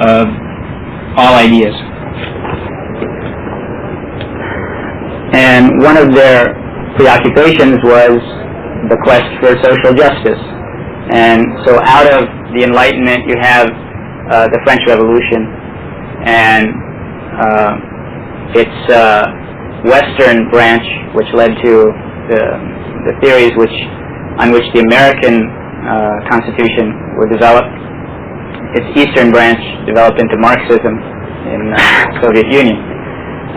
of all ideas. And one of their preoccupations was the quest for social justice. And so out of the Enlightenment you have the French Revolution and its Western branch, which led to the theories on which the American Constitution were developed. Its Eastern branch developed into Marxism in the Soviet Union.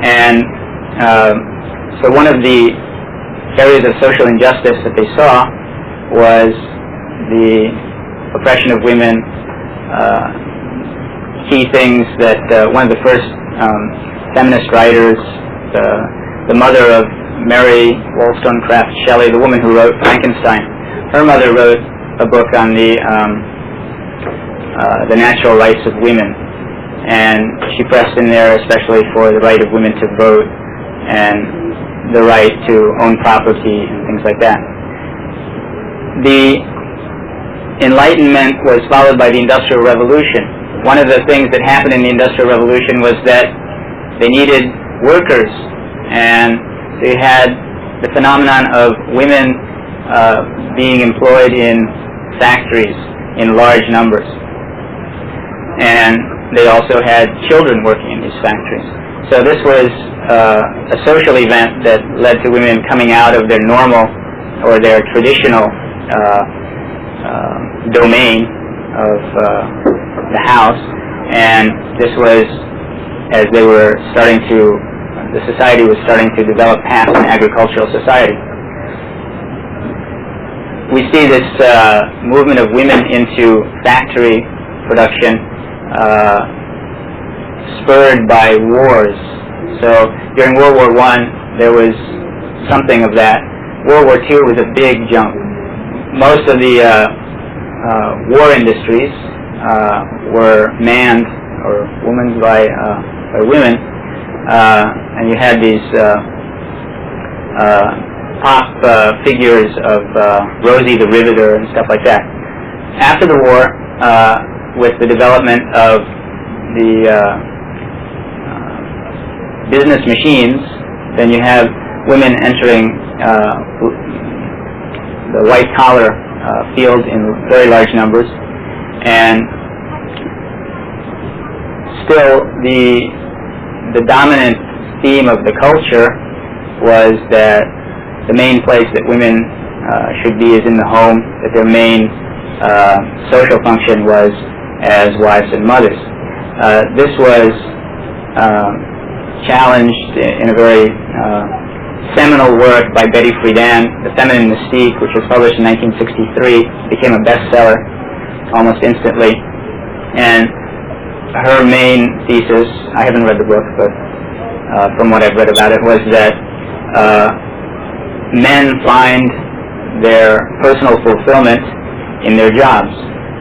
And so one of the areas of social injustice that they saw was the oppression of women. Key things that one of the first feminist writers, the mother of Mary Wollstonecraft Shelley, the woman who wrote Frankenstein, her mother wrote a book on the natural rights of women, and she pressed in there especially for the right of women to vote and the right to own property and things like that. The Enlightenment was followed by the Industrial Revolution. One of the things that happened in the Industrial Revolution was that they needed workers, and they had the phenomenon of women being employed in factories in large numbers. And they also had children working in these factories. So this was a social event that led to women coming out of their normal or their traditional domain of the house, and this was as they were starting to, the society was starting to develop past an agricultural society. We see this movement of women into factory production spurred by wars. So during World War I, there was something of that. World War II was a big jump. Most of the war industries were manned or women by women, and you had these pop figures of Rosie the Riveter and stuff like that. After the war, with the development of the business machines, then you have women entering the white-collar field in very large numbers, and still the dominant theme of the culture was that the main place that women should be is in the home, that their main social function was as wives and mothers. This was challenged in a very seminal work by Betty Friedan, The Feminine Mystique, which was published in 1963, became a bestseller almost instantly. And her main thesis, I haven't read the book, but from what I've read about it, was that men find their personal fulfillment in their jobs,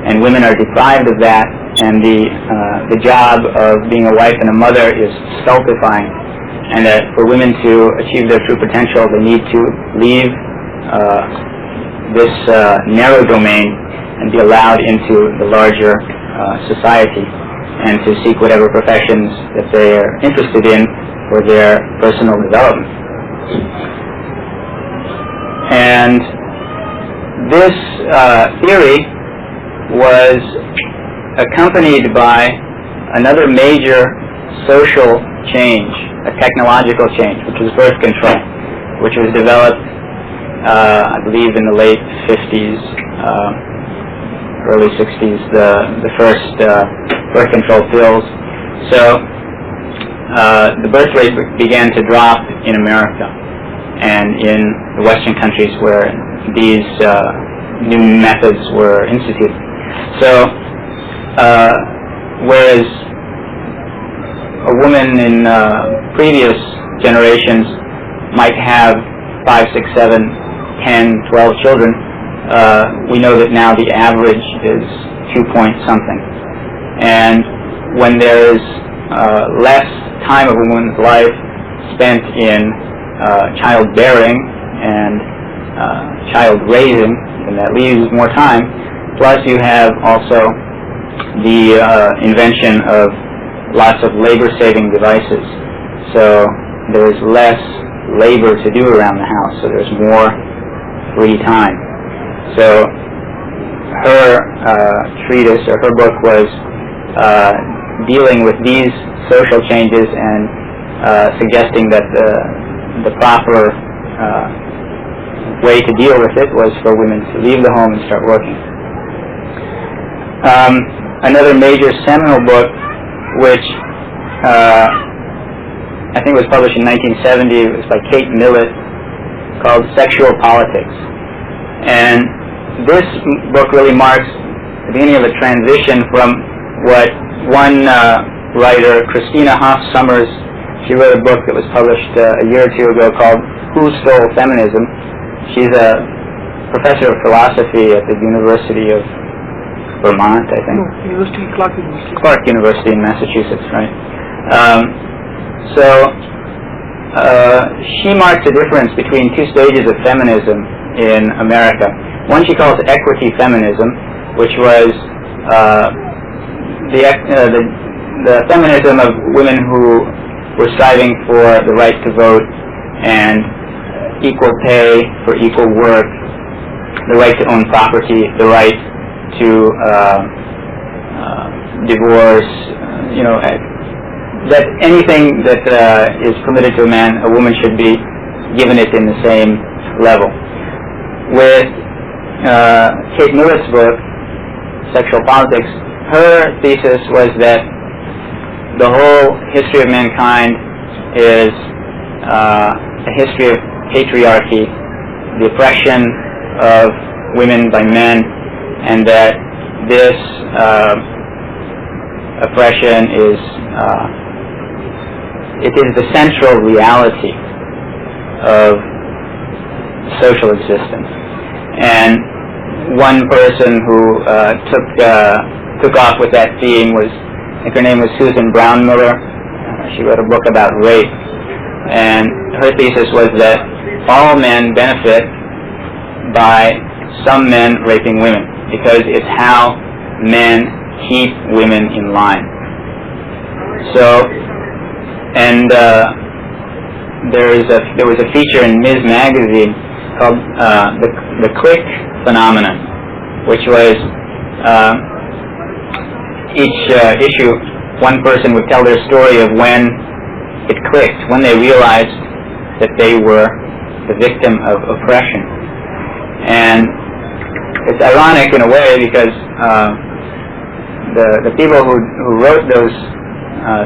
and women are deprived of that, and the job of being a wife and a mother is stultifying, and that for women to achieve their true potential, they need to leave this narrow domain and be allowed into the larger society, and to seek whatever professions that they are interested in for their personal development. And this theory was accompanied by another major social change, a technological change, which was birth control, which was developed, I believe, in the late 50s, early 60s, the first birth control pills. So the birth rate began to drop in America and in the Western countries where these new methods were instituted. So whereas a woman in previous generations might have 5, 6, 7, 10, 12 children, we know that now the average is 2 point something. And when there is less time of a woman's life spent in childbearing and child raising, and that leaves more time, plus you have also the invention of lots of labor-saving devices. So there's less labor to do around the house, so there's more free time. So her treatise, or her book, was dealing with these social changes and suggesting that the proper way to deal with it was for women to leave the home and start working. Another major seminal book, which I think was published in 1970, it was by Kate Millett, called Sexual Politics. And this book really marks the beginning of a transition from what one writer, Christina Hoff Sommers, she wrote a book that was published a year or two ago called Who Stole Feminism? She's a professor of philosophy at the University of Vermont, I think. No, Clark University. Clark University in Massachusetts, right? She marks the difference between two stages of feminism in America. One she calls equity feminism, which was the feminism of women who were striving for the right to vote and equal pay for equal work, the right to own property, the right to divorce, that anything that is permitted to a man, a woman should be given it in the same level. With Kate Millett's book, Sexual Politics, her thesis was that the whole history of mankind is a history of patriarchy, the oppression of women by men, and that this oppression is it is the central reality of social existence. And one person who took off with that theme was, I think her name was Susan Brownmiller. She wrote a book about rape, and her thesis was that all men benefit by some men raping women, because it's how men keep women in line. So, and there was a feature in Ms. Magazine called the click phenomenon, which was each issue, one person would tell their story of when it clicked, when they realized that they were the victim of oppression. And it's ironic in a way, because the people who wrote those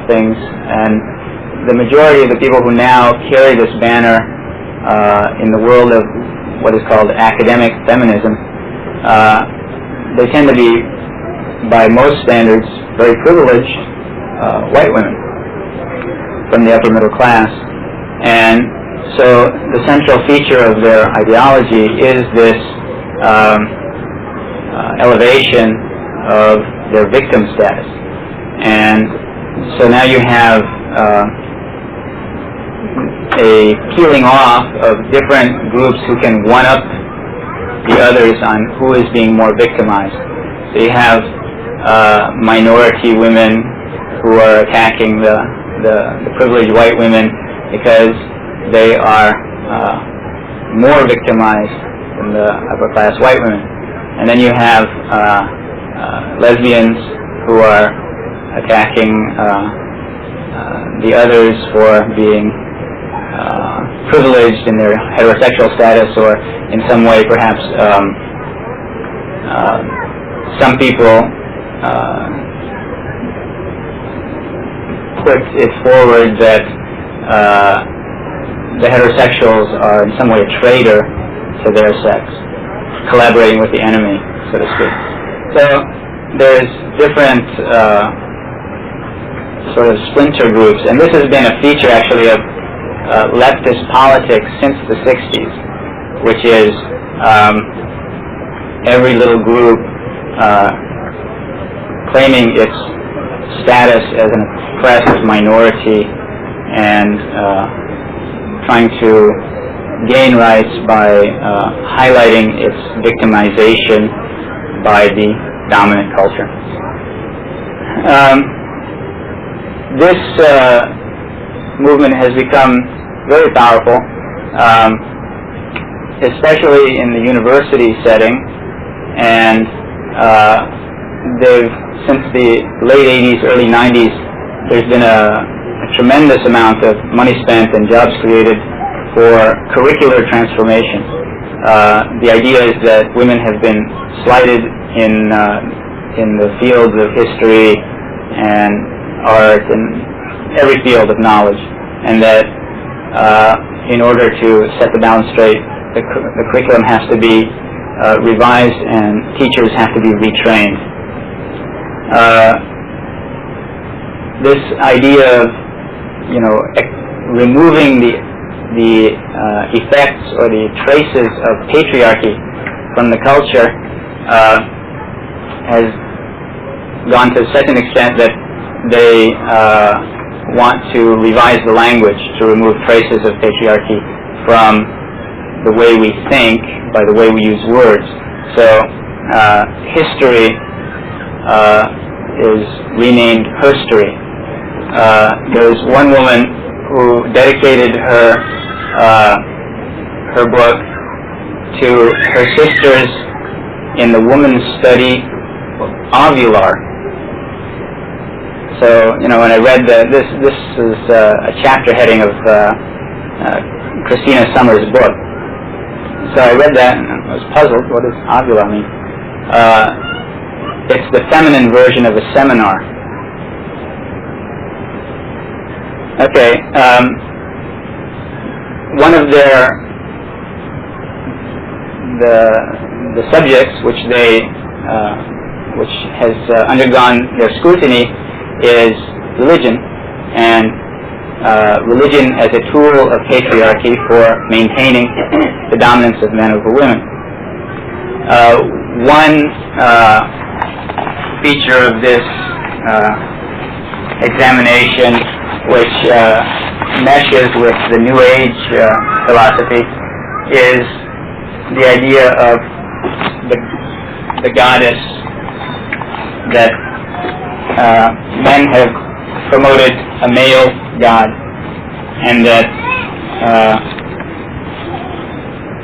things, and the majority of the people who now carry this banner in the world of what is called academic feminism, they tend to be, by most standards, very privileged white women from the upper middle class. And so the central feature of their ideology is this elevation of their victim status. And so now you have a peeling off of different groups who can one-up the others on who is being more victimized. So you have minority women who are attacking the privileged white women because they are more victimized than the upper-class white women. And then you have lesbians who are attacking the others for being privileged in their heterosexual status, or in some way perhaps some people put it forward that the heterosexuals are in some way a traitor to their sex, collaborating with the enemy, so to speak. So there's different sort of splinter groups, and this has been a feature actually of leftist politics since the 60s, which is every little group claiming its status as an oppressed minority and trying to gain rights by highlighting its victimization by the dominant culture. This movement has become very powerful, especially in the university setting, and since the late 80s, early 90s, there's been a tremendous amount of money spent and jobs created for curricular transformation. The idea is that women have been slighted in the fields of history and art and every field of knowledge, and that in order to set the balance straight, the curriculum has to be revised and teachers have to be retrained. This idea of, removing the effects or the traces of patriarchy from the culture has gone to such an extent that they want to revise the language to remove traces of patriarchy from the way we think, by the way we use words. So history is renamed herstory. There was one woman who dedicated her book to her sisters in the woman's study ovular. So, when I read this is a chapter heading of Christina Summers' book. So I read that and I was puzzled. What does ovular mean? It's the feminine version of a seminar. Okay. One of the subjects which has undergone their scrutiny is religion, and religion as a tool of patriarchy for maintaining the dominance of men over women. One feature of this examination, which meshes with the New Age philosophy, is the idea of the goddess, that men have promoted a male god, and that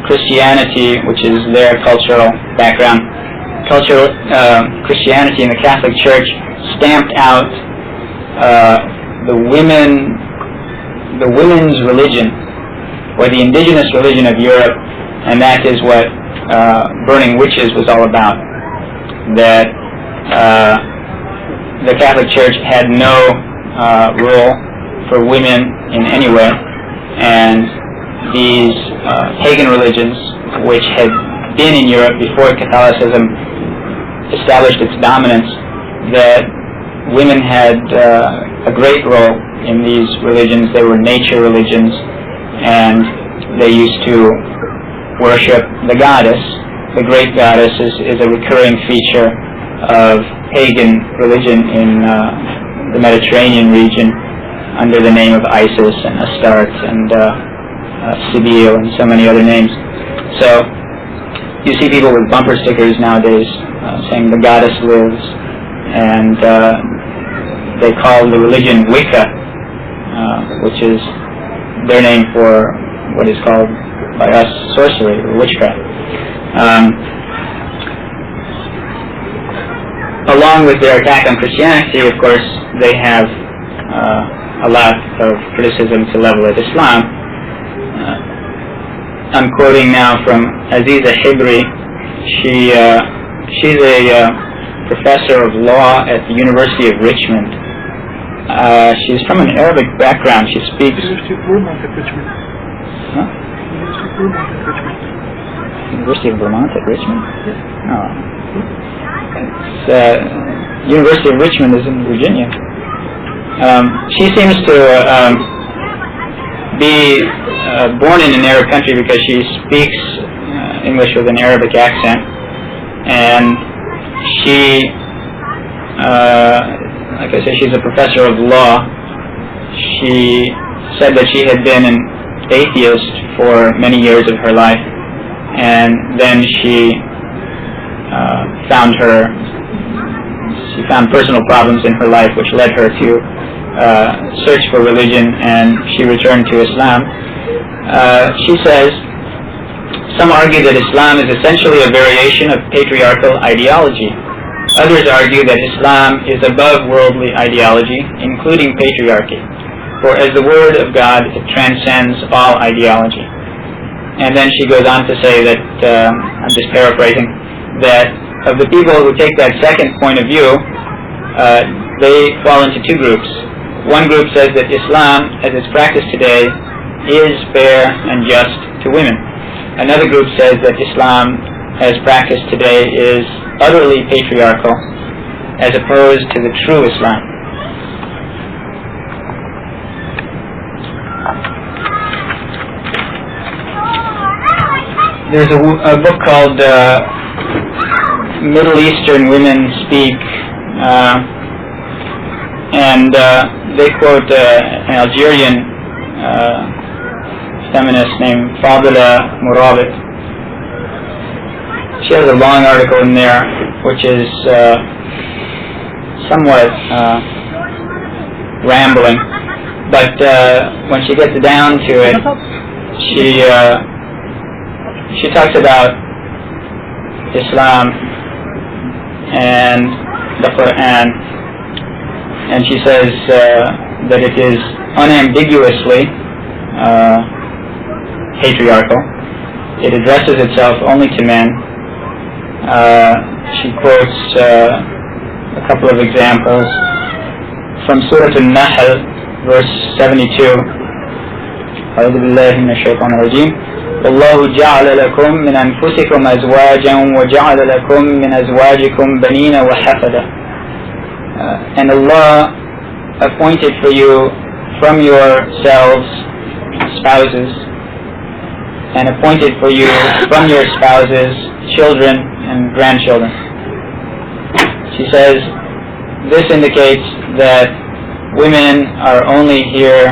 Christianity, which is their cultural background, Christianity and the Catholic Church stamped out the women's religion, or the indigenous religion of Europe, and that is what burning witches was all about. That the Catholic Church had no role for women in any way, and these pagan religions, which had been in Europe before Catholicism established its dominance, that women had a great role in these religions. They were nature religions, and they used to worship the goddess. The great goddess is a recurring feature of pagan religion in the Mediterranean region under the name of Isis and Astarte and Sibyl and so many other names. So you see people with bumper stickers nowadays saying the goddess lives, and they call the religion Wicca, which is their name for what is called by us sorcery or witchcraft. Along with their attack on Christianity, of course, they have a lot of criticism to level at Islam. I'm quoting now from Aziza Hibri. She's a professor of law at the University of Richmond. She's from an Arabic background. She speaks... University of Vermont at Richmond? Yes. Oh. University of Richmond is in Virginia. She seems to be born in an Arab country because she speaks English with an Arabic accent, and she, like I say, she's a professor of law. She said that she had been an atheist for many years of her life, and then she found her she found personal problems in her life which led her to search for religion, and she returned to Islam. She says, some argue that Islam is essentially a variation of patriarchal ideology. Others argue that Islam is above worldly ideology, including patriarchy. For as the Word of God, it transcends all ideology. And then she goes on to say that, I'm just paraphrasing, that of the people who take that second point of view, they fall into two groups. One group says that Islam, as it's practiced today, is fair and just to women. Another group says that Islam, as practiced today, is utterly patriarchal, as opposed to the true Islam. There's a book called Middle Eastern Women Speak, and they quote an Algerian feminist named Fadila Mourabit. She has a long article in there which is somewhat rambling, but when she gets down to it, she talks about Islam and the Qur'an, and she says that it is unambiguously patriarchal. It addresses itself only to men. She quotes a couple of examples from Surah An-Nahl, verse 72. أعوذ بالله من الشيطان الرجيم. والله جعل لكم من أنفسكم أزواجا وجعل لكم من أزواجكم بنين وحفدة. And Allah appointed for you from yourselves spouses, and appointed for you from your spouses children and grandchildren. She says this indicates that women are only here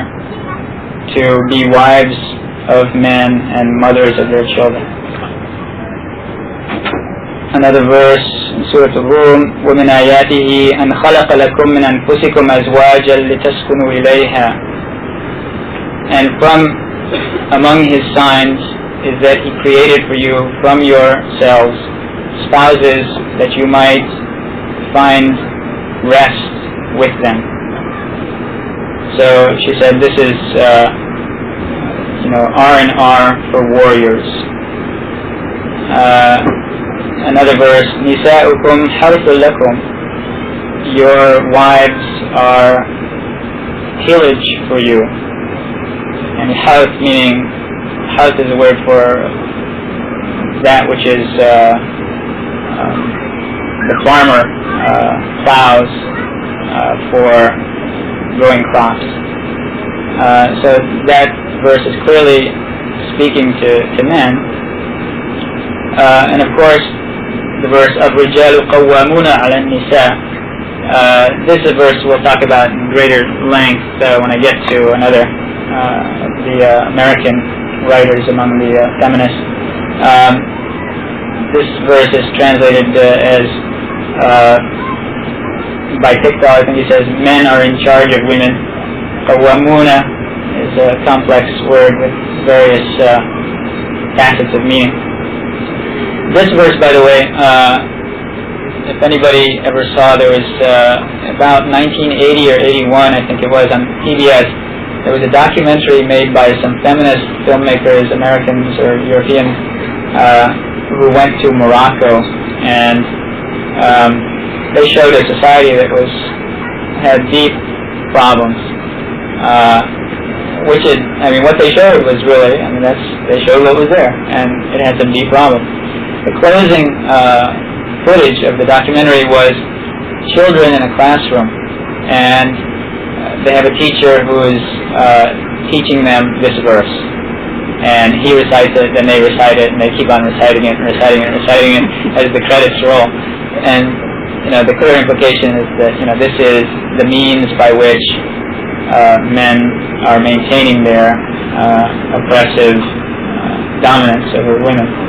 to be wives of men and mothers of their children. Another verse in Surah Al-Rum, وَمِنْ آيَاتِهِ أَنْ خَلَقَ لَكُم مِّنْ أَنفُسِكُمْ أَزْوَاجًا لِتَسْكُنُوا إِلَيْهَا. And from among His signs is that He created for you from yourselves spouses that you might find rest with them. So she said this is R&R for warriors. Another verse, نِسَاؤُكُمْ حَرْثٌ لَكُمْ. Your wives are tillage for you. And harth meaning, harth is a word for that which is the farmer plows for growing crops. So that verse is clearly speaking to men. And of course, the verse الرجال قوامون على النساء. This is a verse we'll talk about in greater length when I get to another the American writers among the feminists. This verse is translated as by Pickthall. I think he says men are in charge of women. Qawwamuna is a complex word with various facets of meaning. This verse, by the way, if anybody ever saw, there was about 1980 or 81, I think it was, on PBS, there was a documentary made by some feminist filmmakers, Americans or Europeans, who went to Morocco, and they showed a society that had deep problems. What they showed was really, they showed what was there, and it had some deep problems. The closing footage of the documentary was children in a classroom, and they have a teacher who is teaching them this verse, and he recites it, then they recite it, and they keep on reciting it as the credits roll. And the clear implication is that this is the means by which men are maintaining their oppressive dominance over women.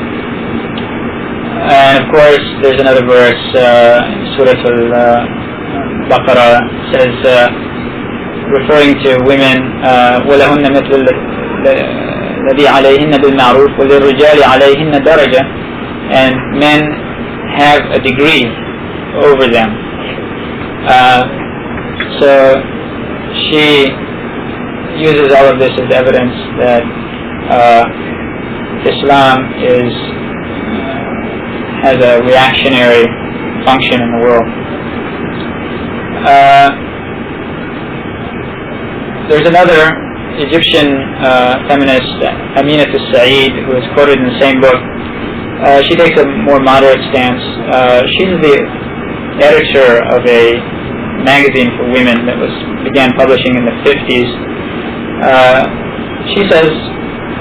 And of course, there's another verse, Surah Baqarah says, referring to women, وَلَهُنَّ مِثْلُ الَّذِي عَلَيْهِنَّ بِالْمَعْرُوفِ وَلِلرِّجَالِ عَلَيْهِنَّ دَرَجَةٌ, and men have a degree over them. So she uses all of this as evidence that Islam has a reactionary function in the world. There's another Egyptian feminist, Aminat al-Sa'id, who is quoted in the same book. She takes a more moderate stance. She's the editor of a magazine for women that began publishing in the 50s. She says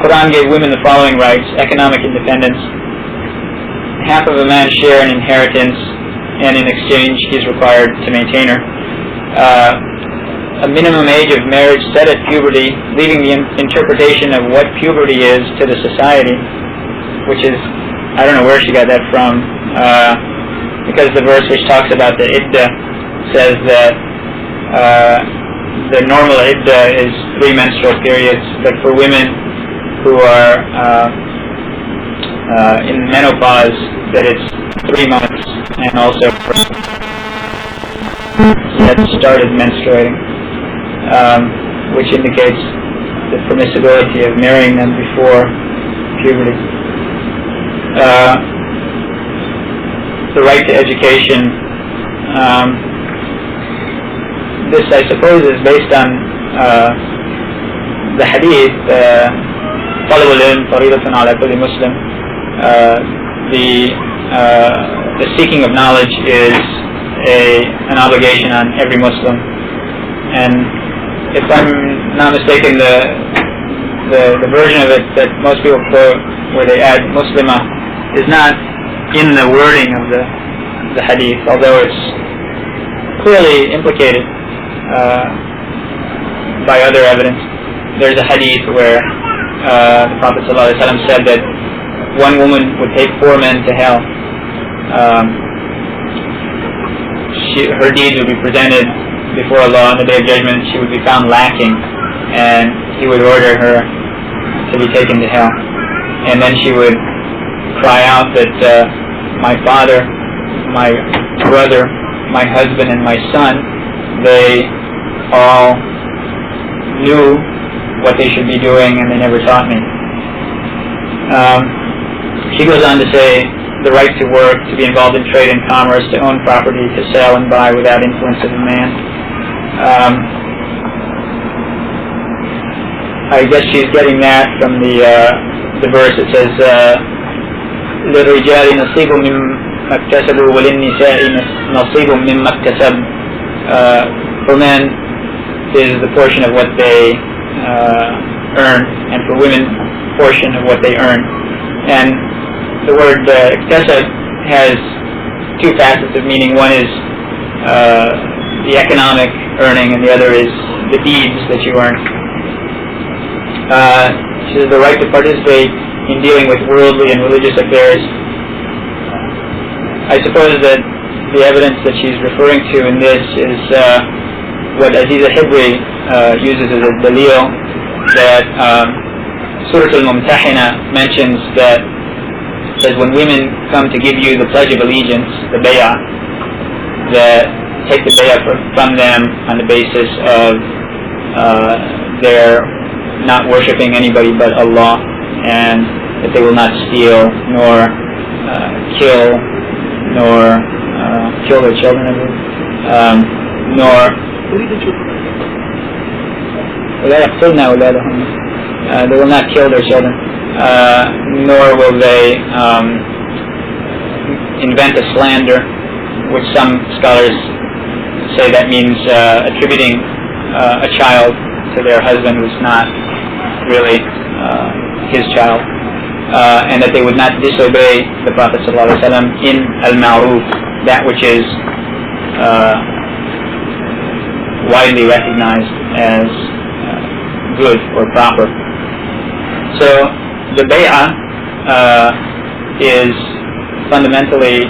Qur'an gave women the following rights: economic independence, half of a man's share in inheritance, and in exchange he is required to maintain her. A minimum age of marriage set at puberty, leaving the interpretation of what puberty is to the society, which is, I don't know where she got that from, because the verse which talks about the iddah says that the normal iddah is 3 menstrual periods, but for women who are in menopause, that it's 3 months, and also that started menstruating, which indicates the permissibility of marrying them before puberty. The right to education. This, I suppose, is based on the hadith, طلب العلم فريضة على كل مسلم. The seeking of knowledge is an obligation on every Muslim. And if I'm not mistaken, the version of it that most people quote, where they add Muslima, is not in the wording of the hadith, although it's clearly implicated by other evidence. There's a hadith where the Prophet ﷺ said that one woman would take 4 men to hell. Her deeds would be presented before Allah on the Day of Judgment. She would be found lacking, and He would order her to be taken to hell. And then she would cry out that my father, my brother, my husband, and my son, they all knew what they should be doing, and they never taught me. She goes on to say the right to work, to be involved in trade and commerce, to own property, to sell and buy without influence of a man. I guess she's getting that from the verse that says لِلرِّجَالِ نَصِيبٌ مِّمَّا اكْتَسَبُوا وَلِلنِّسَاءِ نَصِيبٌ مِّمَّا اكْتَسَبْ. For men is the portion of what they earn, and for women, portion of what they earn. And the word iktasab has 2 facets of meaning. One is the economic earning, and the other is the deeds that you earn. She has the right to participate in dealing with worldly and religious affairs. I suppose that the evidence that she's referring to in this is what Aziza Hibri uses as a dalil, that Surah Al-Mumtahina mentions that says when women come to give you the pledge of allegiance, the bay'ah, that take the bay'ah from them on the basis of their not worshipping anybody but Allah, and that they will not steal, nor kill their children, they will not kill their children, nor will they invent a slander, which some scholars say that means attributing a child to their husband who's not really his child, and that they would not disobey the Prophet ﷺ in al-ma'ruf, that which is widely recognized as good or proper. So the bay'ah is fundamentally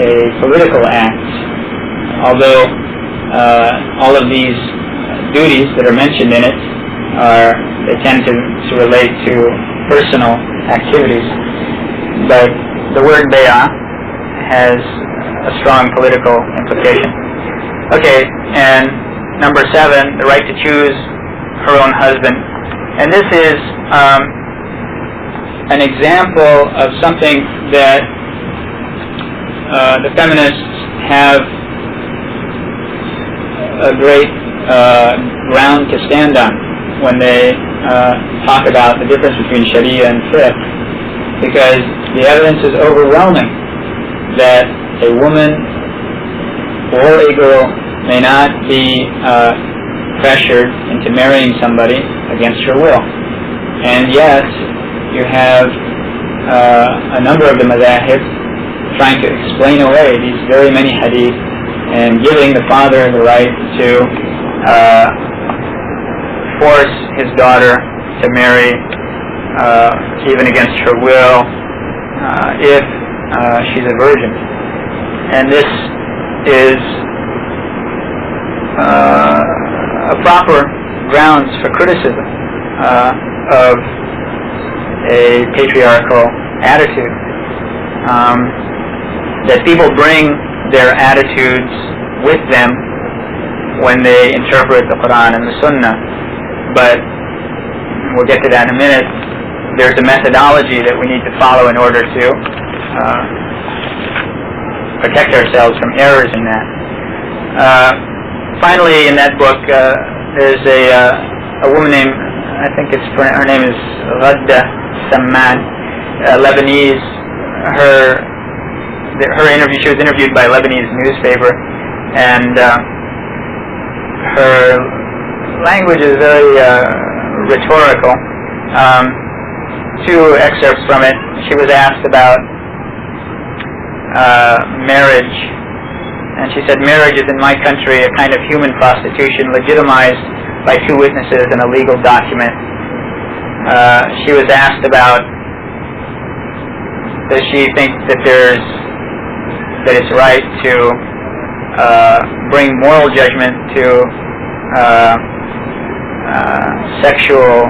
a political act, although all of these duties that are mentioned in it they tend to relate to personal activities. But the word bay'ah has a strong political implication. Okay, and number 7, the right to choose her own husband. And this is an example of something that the feminists have a great ground to stand on when they talk about the difference between Sharia and fiqh, because the evidence is overwhelming that a woman or a girl may not be pressured into marrying somebody against her will. And yet, you have a number of the madahib trying to explain away these very many hadith and giving the father the right to force his daughter to marry even against her will if she's a virgin. And this is a proper grounds for criticism of a patriarchal attitude. That people bring their attitudes with them when they interpret the Qur'an and the Sunnah, but we'll get to that in a minute. There's a methodology that we need to follow in order to protect ourselves from errors in that. Finally, in that book, there's a woman named, I think her name is Ghadda Samman, Lebanese. She was interviewed by a Lebanese newspaper, and her language is very rhetorical. 2 excerpts from it. She was asked about marriage, and she said, "Marriage is in my country a kind of human prostitution legitimized by 2 witnesses in a legal document." She was asked about, does she think that it's right to bring moral judgment to sexual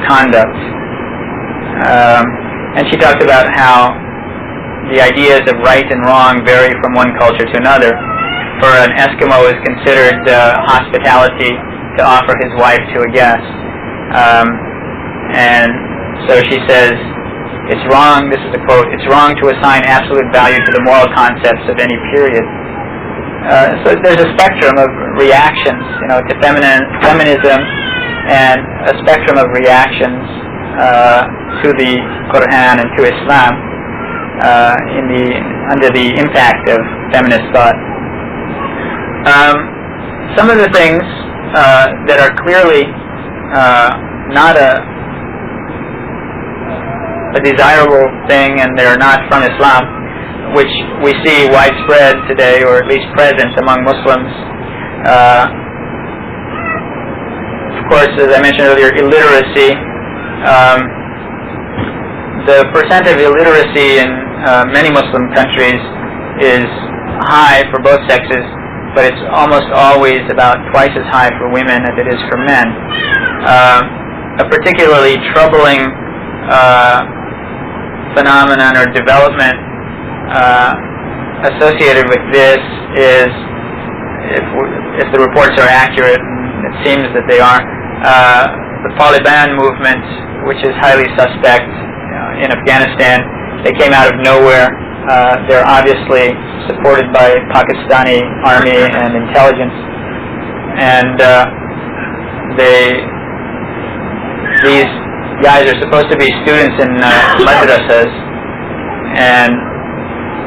conduct. And she talked about how the ideas of right and wrong vary from one culture to another. For an Eskimo, is considered hospitality to offer his wife to a guest. And so she says, it's wrong, this is a quote, "It's wrong to assign absolute value to the moral concepts of any period." So there's a spectrum of reactions, to feminism, and a spectrum of reactions to the Qur'an and to Islam under the impact of feminist thought. Some of the things that are clearly not a desirable thing, and they're not from Islam, which we see widespread today, or at least present among Muslims. Of course, as I mentioned earlier, illiteracy. The percent of illiteracy in many Muslim countries is high for both sexes, but it's almost always about twice as high for women as it is for men. A particularly troubling phenomenon or development associated with this is, if the reports are accurate, and it seems that they are, the Taliban movement, which is highly suspect in Afghanistan. They came out of nowhere. They're obviously supported by Pakistani army and intelligence, and these guys are supposed to be students in madrasas, and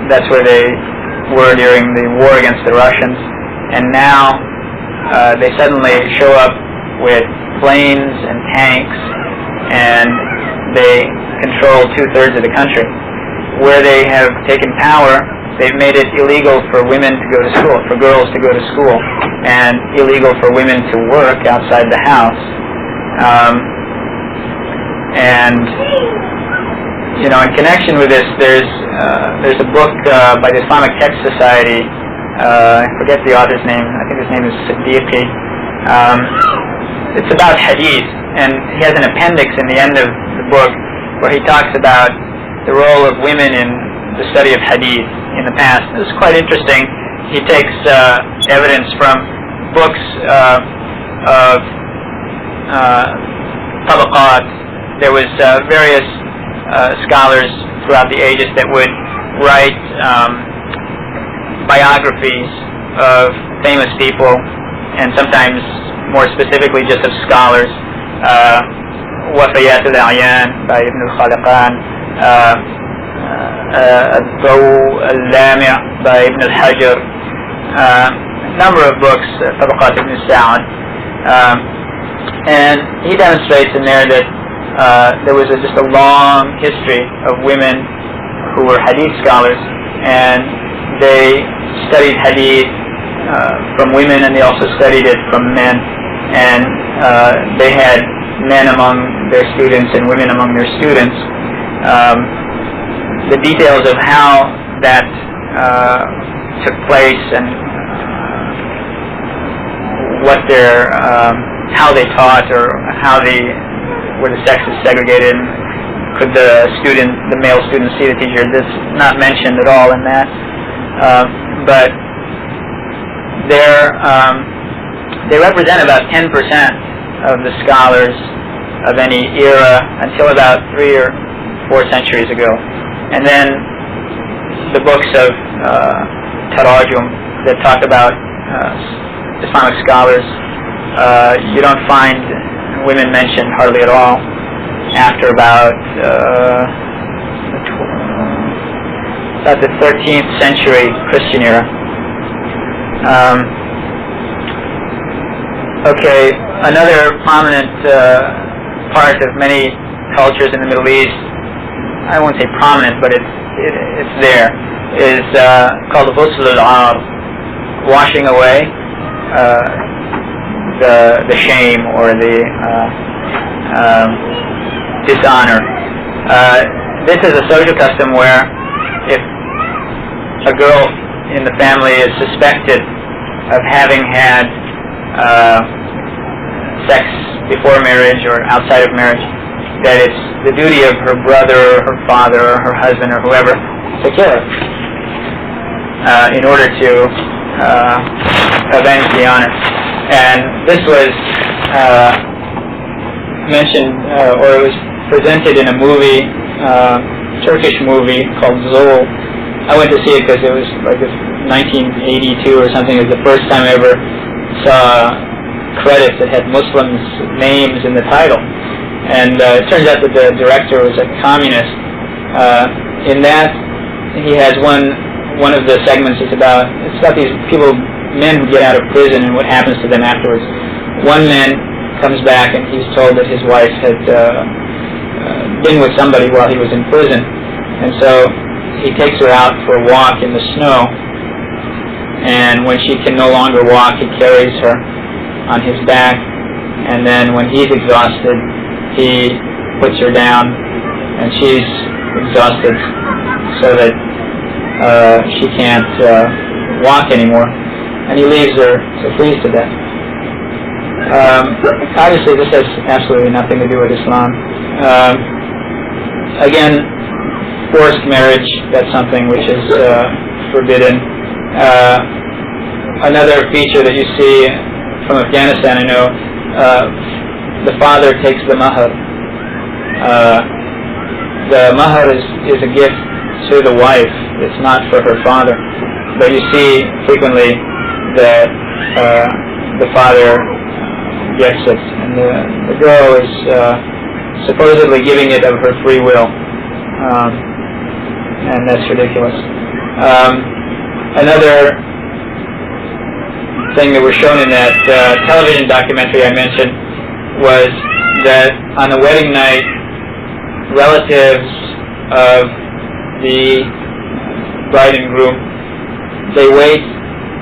that's where they were during the war against the Russians. And now they suddenly show up with planes and tanks, and they control 2/3 of the country. Where they have taken power, they've made it illegal for women to go to school, for girls to go to school, and illegal for women to work outside the house. And in connection with this, there's a book by the Islamic Text Society. I forget the author's name. I think his name is Siddiqui. It's about hadith, and he has an appendix in the end of the book where he talks about the role of women in the study of hadith in the past. This is quite interesting. He takes evidence from books of tabaqat. There was various scholars throughout the ages that would write biographies of famous people, and sometimes more specifically just of scholars. Wafayat al-A'yan by Ibn al-Khaliqan, Al-Daw al-Lami' by Ibn al-Hajar, a number of books, Tabaqat Ibn Sa'd, and he demonstrates in there that there was just a long history of women who were hadith scholars, and they studied hadith from women, and they also studied it from men, and they had men among their students and women among their students. The details of how that took place and what their how they taught, or how were the sexes segregated, could the male student see the teacher, this is not mentioned at all in that. But they represent about 10% of the scholars of any era until about 3 or 4 centuries ago. And then the books of Tarajum that talk about Islamic scholars, you don't find women mentioned hardly at all after about the 13th century Christian era. Okay, another prominent part of many cultures in the Middle East, I won't say prominent, but it's there, is called ghusl al-ar, washing away the shame or the dishonor. This is a social custom where if a girl in the family is suspected of having had sex before marriage or outside of marriage, that it's the duty of her brother, or her father, or her husband, or whoever to kill her in order to avenge the honor. And this was mentioned, or it was presented in a movie, Turkish movie called Zul. I went to see it because it was like 1982 or something. It was the first time I ever saw credits that had Muslims' names in the title. And it turns out that the director was a communist. In that, he has one of the segments is about these people, men who get out of prison and what happens to them afterwards. One man comes back and he's told that his wife had been with somebody while he was in prison, and so he takes her out for a walk in the snow, and when she can no longer walk, he carries her on his back, and then when he's exhausted, he puts her down, and she's exhausted so that she can't walk anymore, and he leaves her to freeze to death. Obviously this has absolutely nothing to do with Islam. Again, forced marriage, that's something which is forbidden. Another feature that you see from Afghanistan, I know, the father takes the mahar. The mahar is a gift to the wife, it's not for her father. But you see frequently that the father gets it, and the girl is supposedly giving it of her free will. And that's ridiculous. Another thing that was shown in that television documentary I mentioned was that on the wedding night, relatives of the bride and groom, they wait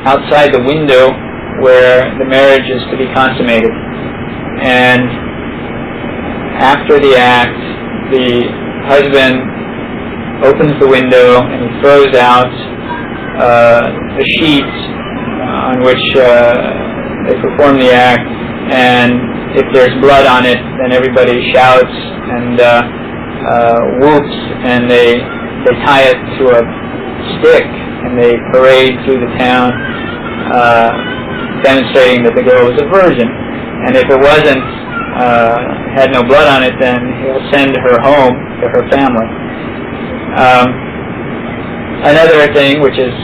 outside the window where the marriage is to be consummated. And after the act, the husband opens the window and he throws out the sheets on which they perform the act, and if there's blood on it, then everybody shouts and whoops, and they tie it to a stick and they parade through the town, demonstrating that the girl was a virgin. And if it wasn't, had no blood on it, then he'll send her home to her family. Another thing, which is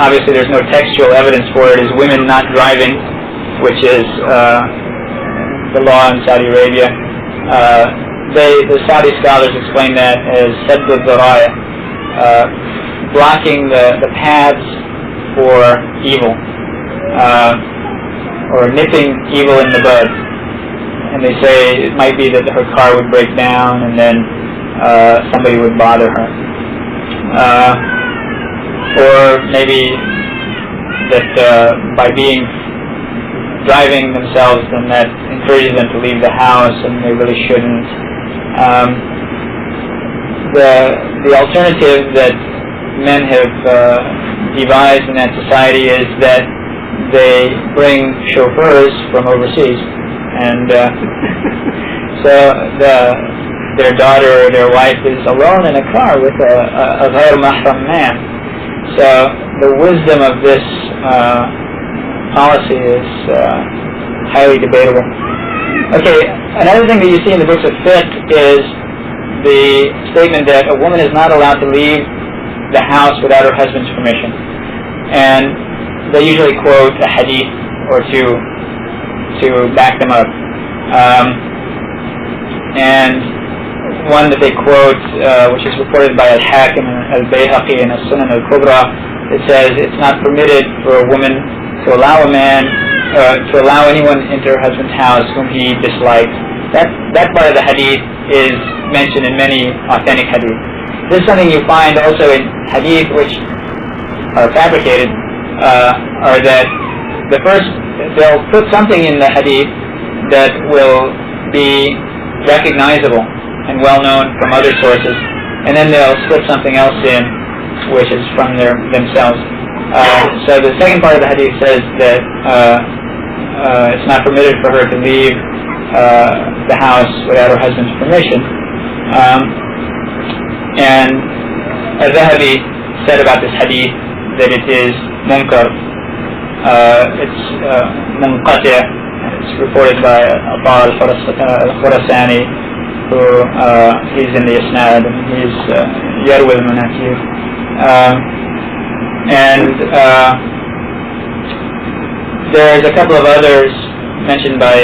obviously there's no textual evidence for it, is women not driving, which is the law in Saudi Arabia. The Saudi scholars explain that as sadd al-dhara'i, blocking the paths for evil, or nipping evil in the bud. And they say it might be that her car would break down and then somebody would bother her. Or maybe that by driving themselves, then that encourages them to leave the house, and they really shouldn't. The alternative that men have devised in that society is that they bring chauffeurs from overseas, and so their daughter or their wife is alone in a car with a ghayr mahram man. So the wisdom of this policy is highly debatable. Okay, another thing that you see in the books of fiqh is the statement that a woman is not allowed to leave the house without her husband's permission. And they usually quote a hadith or two to back them up. And one that they quote, which is reported by Al-Hakim and Al-Bayhaqi and As-Sunan Al-Kubra, it says it's not permitted for a woman to allow a man, to allow anyone into her husband's house whom he dislikes. That part of the hadith is mentioned in many authentic hadith. This is something you find also in hadith which are fabricated, are that they'll put something in the hadith that will be recognizable and well known from other sources, and then they'll slip something else in which is from themselves. So the second part of the hadith says that it's not permitted for her to leave the house without her husband's permission. And Al-Zahabi said about this hadith that it is munkar. It's munqati'. It's reported by Atta al-Khurasani, who he's in the isnad, and he's yarwi al-manakir. And there's a couple of others mentioned by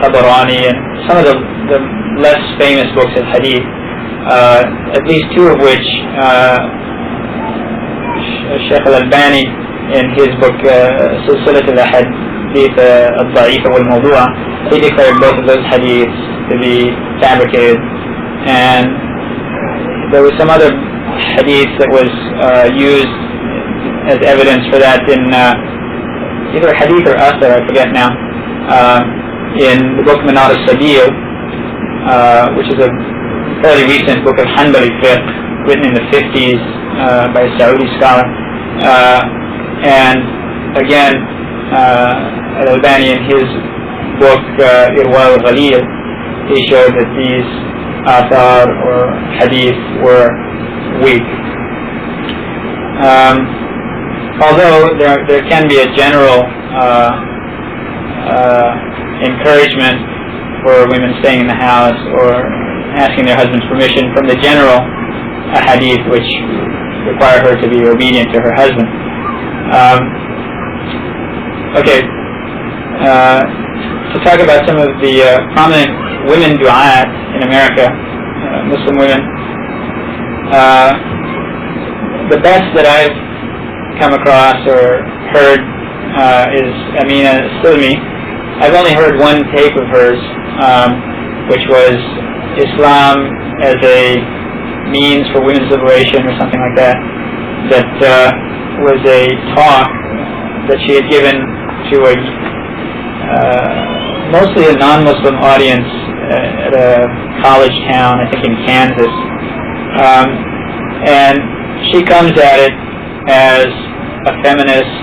Tabarani and some of the less famous books of hadith, at least two of which Shaykh al-Albani in his book Silsilat al-Hadith al-Da'ifa wal-Mawdu'a, he declared both of those hadiths to be fabricated. And there was some other hadith that was used as evidence for that in either hadith or athar, I forget now, in the book Manar al-Sabil, which is a fairly recent book of Hanbali fiqh, written in the 50s by a Saudi scholar. And again, Al-Albani in his book Irwa al-Ghalil, he showed that these athar or hadith were weak. Although there can be a general encouragement for women staying in the house or asking their husband's permission from the general hadith which require her to be obedient to her husband. To talk about some of the prominent women du'at in America, Muslim women, the best that I've come across or heard is Amina Silmi. I've only heard one tape of hers, which was Islam as a means for women's liberation or something like that. That was a talk that she had given to a mostly a non-Muslim audience at a college town, I think in Kansas. And she comes at it as a feminist,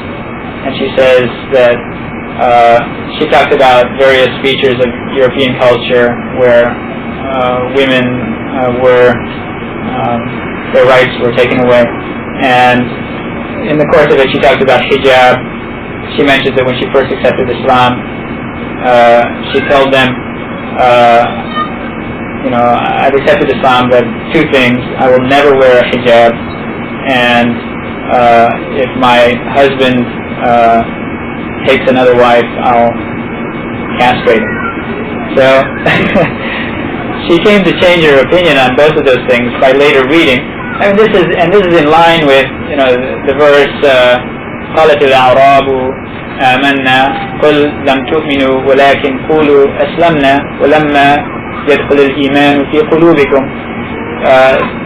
and she says that she talked about various features of European culture where women their rights were taken away. And in the course of it, she talked about hijab. She mentions that when she first accepted Islam, she told them, I've accepted Islam, but two things: I will never wear a hijab, and if my husband takes another wife, I'll castrate him. So she came to change her opinion on both of those things by later reading. I mean, this is in line with the verse قالت الأعراب آمنا قل لم تؤمنوا ولكن قولوا أسلمنا ولما يدخل الإيمان في قلوبكم.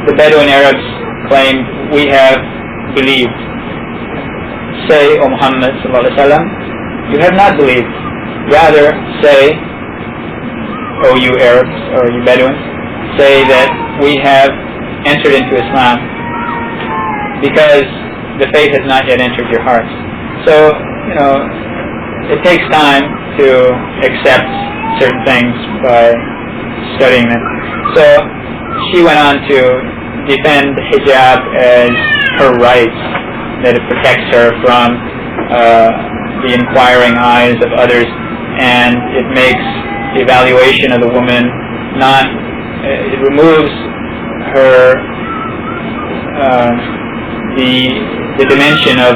The Bedouin Arabs claimed, we have believed. Say, O Muhammad sallallahu alaihi wasallam, you have not believed. Rather say, O you Arabs or you Bedouins, say that we have entered into Islam, because the faith has not yet entered your hearts. So, it takes time to accept certain things by studying them. So she went on to defend hijab as her right, that it protects her from the inquiring eyes of others, and it makes the evaluation of the woman it removes her the dimension of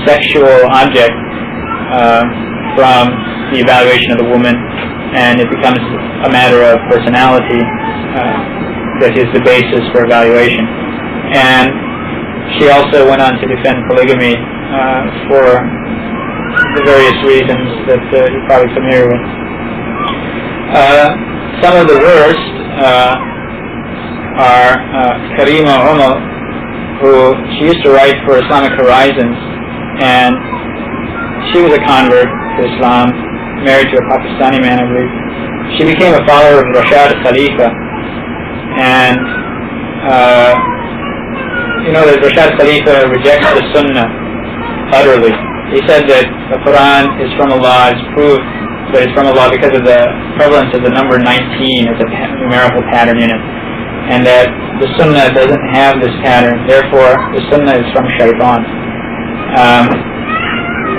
sexual object from the evaluation of the woman, and it becomes a matter of personality that is the basis for evaluation. And she also went on to defend polygamy for the various reasons that you're probably familiar with. Some of the worst are Karima Umar, who she used to write for Islamic Horizons, and she was a convert to Islam, married to a Pakistani man, I believe. She became a follower of Rashad Khalifa, and that Rashad Khalifa rejects the Sunnah utterly. He said that the Qur'an is from Allah, it's proved that it's from Allah because of the prevalence of the number 19 as a numerical pattern in it, and that the Sunnah doesn't have this pattern, therefore the Sunnah is from Shaitan.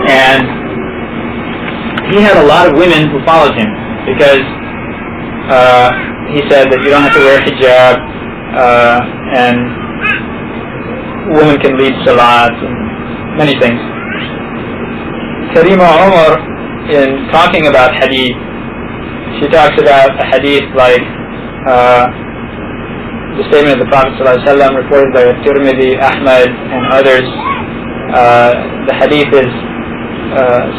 And he had a lot of women who followed him because he said that you don't have to wear hijab, and women can lead salat and many things. Karima Umar, in talking about hadith, she talks about a hadith like the statement of the Prophet ﷺ reported by Tirmidhi, Ahmad, and others. The hadith is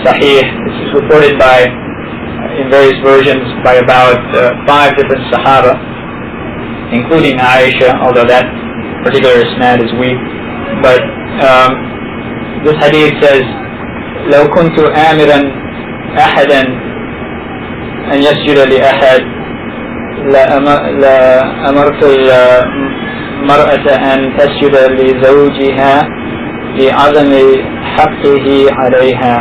sahih. It's reported by, in various versions, by about 5 different Sahaba, including Aisha, although that particular isnad is weak. But this hadith says, لو كنت آمرا أحدا أن يسجد لأحد لأمرت المرأة أن تسجد لزوجها لعظم حقه عليها.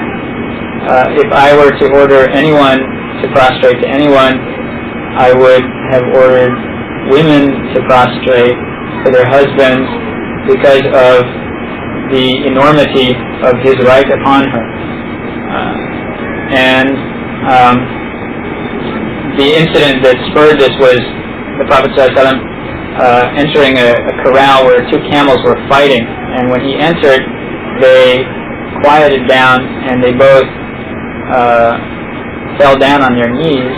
If I were to order anyone to prostrate to anyone, I would have ordered women to prostrate to their husbands because of the enormity of his right upon her. The incident that spurred this was the Prophet ﷺ entering a corral where 2 camels were fighting, and when he entered, they quieted down and they both fell down on their knees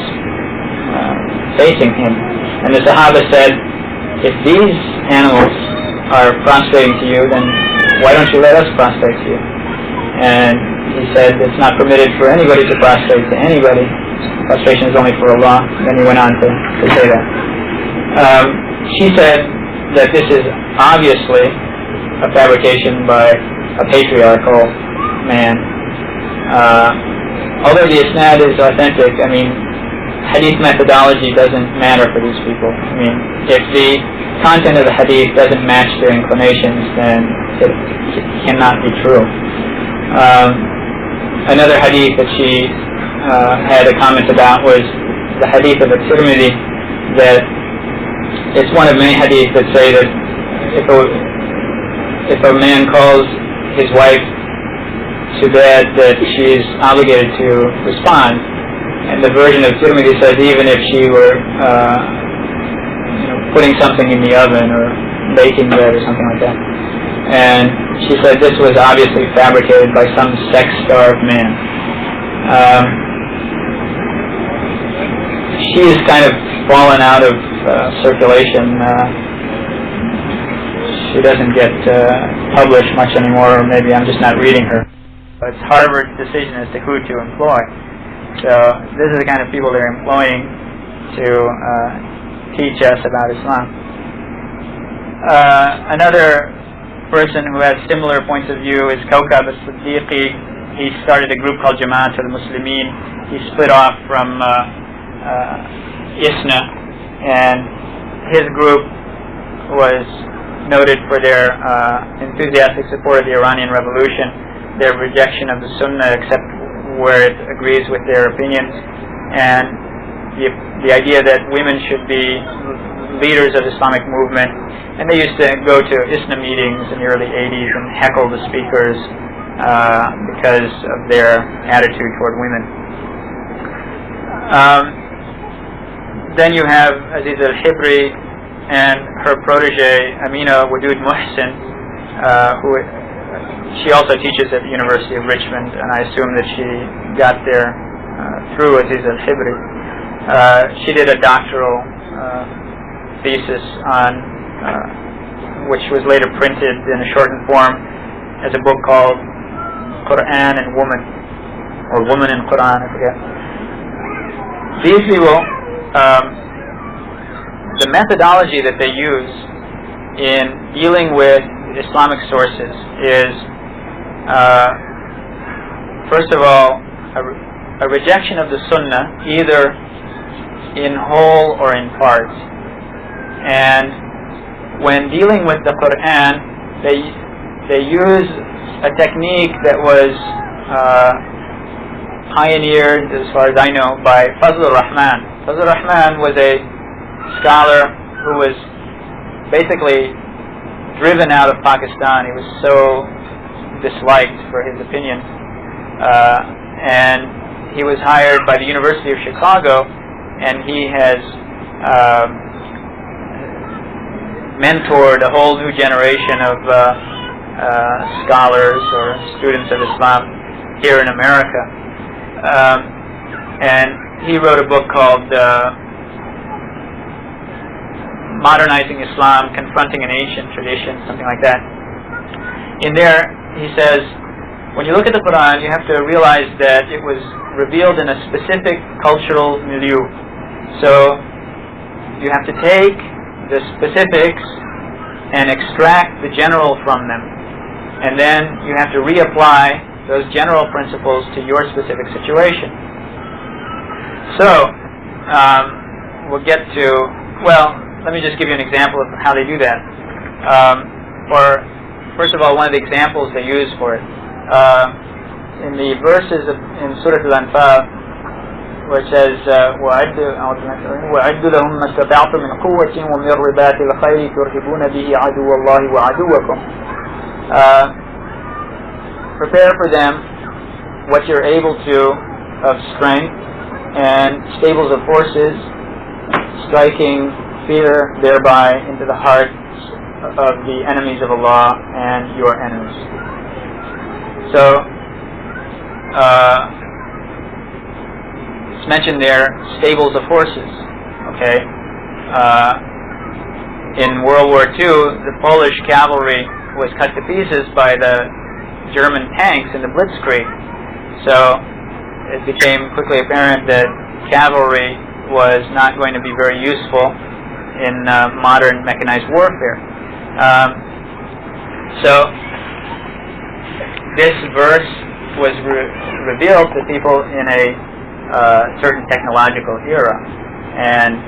facing him. And the Sahaba said, if these animals are prostrating to you, then why don't you let us prostrate to you? And he said it's not permitted for anybody to prostrate to anybody. Prostration is only for Allah. And then he went on to say that. She said that this is obviously a fabrication by a patriarchal man. Although the isnad is authentic, I mean, hadith methodology doesn't matter for these people. I mean, if the content of the hadith doesn't match their inclinations, then it cannot be true. Another hadith that she had a comment about was the hadith of the Tirmidhi, that it's one of many hadith that say that if a man calls his wife to bed, that she is obligated to respond. And the version of Tirmidhi says even if she were putting something in the oven or baking bread or something like that. And she said this was obviously fabricated by some sex-starved man. She has kind of fallen out of circulation. She doesn't get published much anymore, or maybe I'm just not reading her. It's Harvard's decision as to who to employ. So this is the kind of people they're employing to teach us about Islam. Another person who has similar points of view is Kawkab al-Siddiqi. He started a group called Jama'at al-Muslimin. He split off from ISNA, and his group was noted for their enthusiastic support of the Iranian Revolution, their rejection of the Sunnah except where it agrees with their opinions, and the idea that women should be leaders of the Islamic movement. And they used to go to ISNA meetings in the early 80s and heckle the speakers because of their attitude toward women. Then you have Aziz al-Hibri and her protege Amina Wadud Muhsin, who she also teaches at the University of Richmond, and I assume that she got there through Aziz al-Hibri. She did a doctoral thesis on which was later printed in a shortened form as a book called Qur'an and Woman, or Woman in Qur'an, I forget. These people, the methodology that they use in dealing with Islamic sources is, first of all, a rejection of the Sunnah, either in whole or in part. And when dealing with the Qur'an, they use a technique that was pioneered, as far as I know, by Fazl al-Rahman. Fazl al-Rahman was a scholar who was basically driven out of Pakistan. He was so disliked for his opinion, and he was hired by the University of Chicago, and he has mentored a whole new generation of scholars or students of Islam here in America. And he wrote a book called Modernizing Islam, Confronting an Ancient Tradition, something like that. In there, he says, when you look at the Quran, you have to realize that it was revealed in a specific cultural milieu. So you have to take the specifics and extract the general from them, and then you have to reapply those general principles to your specific situation. So we'll get to, well, let me just give you an example of how they do that. First of all, one of the examples they use for it, in the verses in Surah Al-Anfal, where it says, وَأَعْدُّ لَهُمْ مَا اسْتَطَعْتُم مِّن قُوَّةٍ وَمِن رِّبَاطِ الْخَيْلِ تُرْهِبُونَ بِهِ عَدُوَّ اللَّهِ وَعَدُوَّكُمْ. Prepare for them what you're able to of strength and stables of horses, striking fear thereby into the hearts of the enemies of Allah and your enemies. So, it's mentioned there, stables of horses. Okay, in World War II, the Polish cavalry was cut to pieces by the German tanks in the Blitzkrieg. So it became quickly apparent that cavalry was not going to be very useful in modern mechanized warfare. So this verse was revealed to people in a certain technological era, and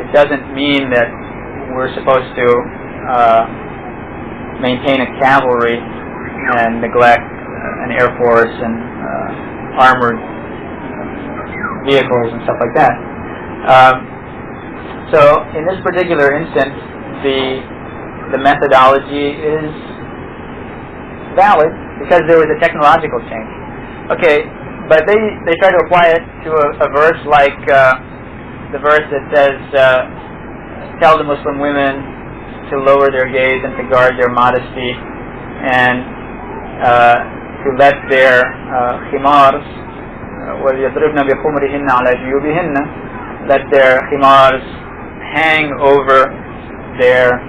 it doesn't mean that we're supposed to maintain a cavalry and neglect an air force and armored vehicles and stuff like that. So in this particular instance, the methodology is valid because there was a technological change. Okay, but they try to apply it to a verse like the verse that says, tell the Muslim women to lower their gaze and to guard their modesty and to let their khimars وَلْيَضْرِبْنَ بِخُمُرِهِنَّ عَلَى جُيُوبِهِنَّ, let their khimars hang over their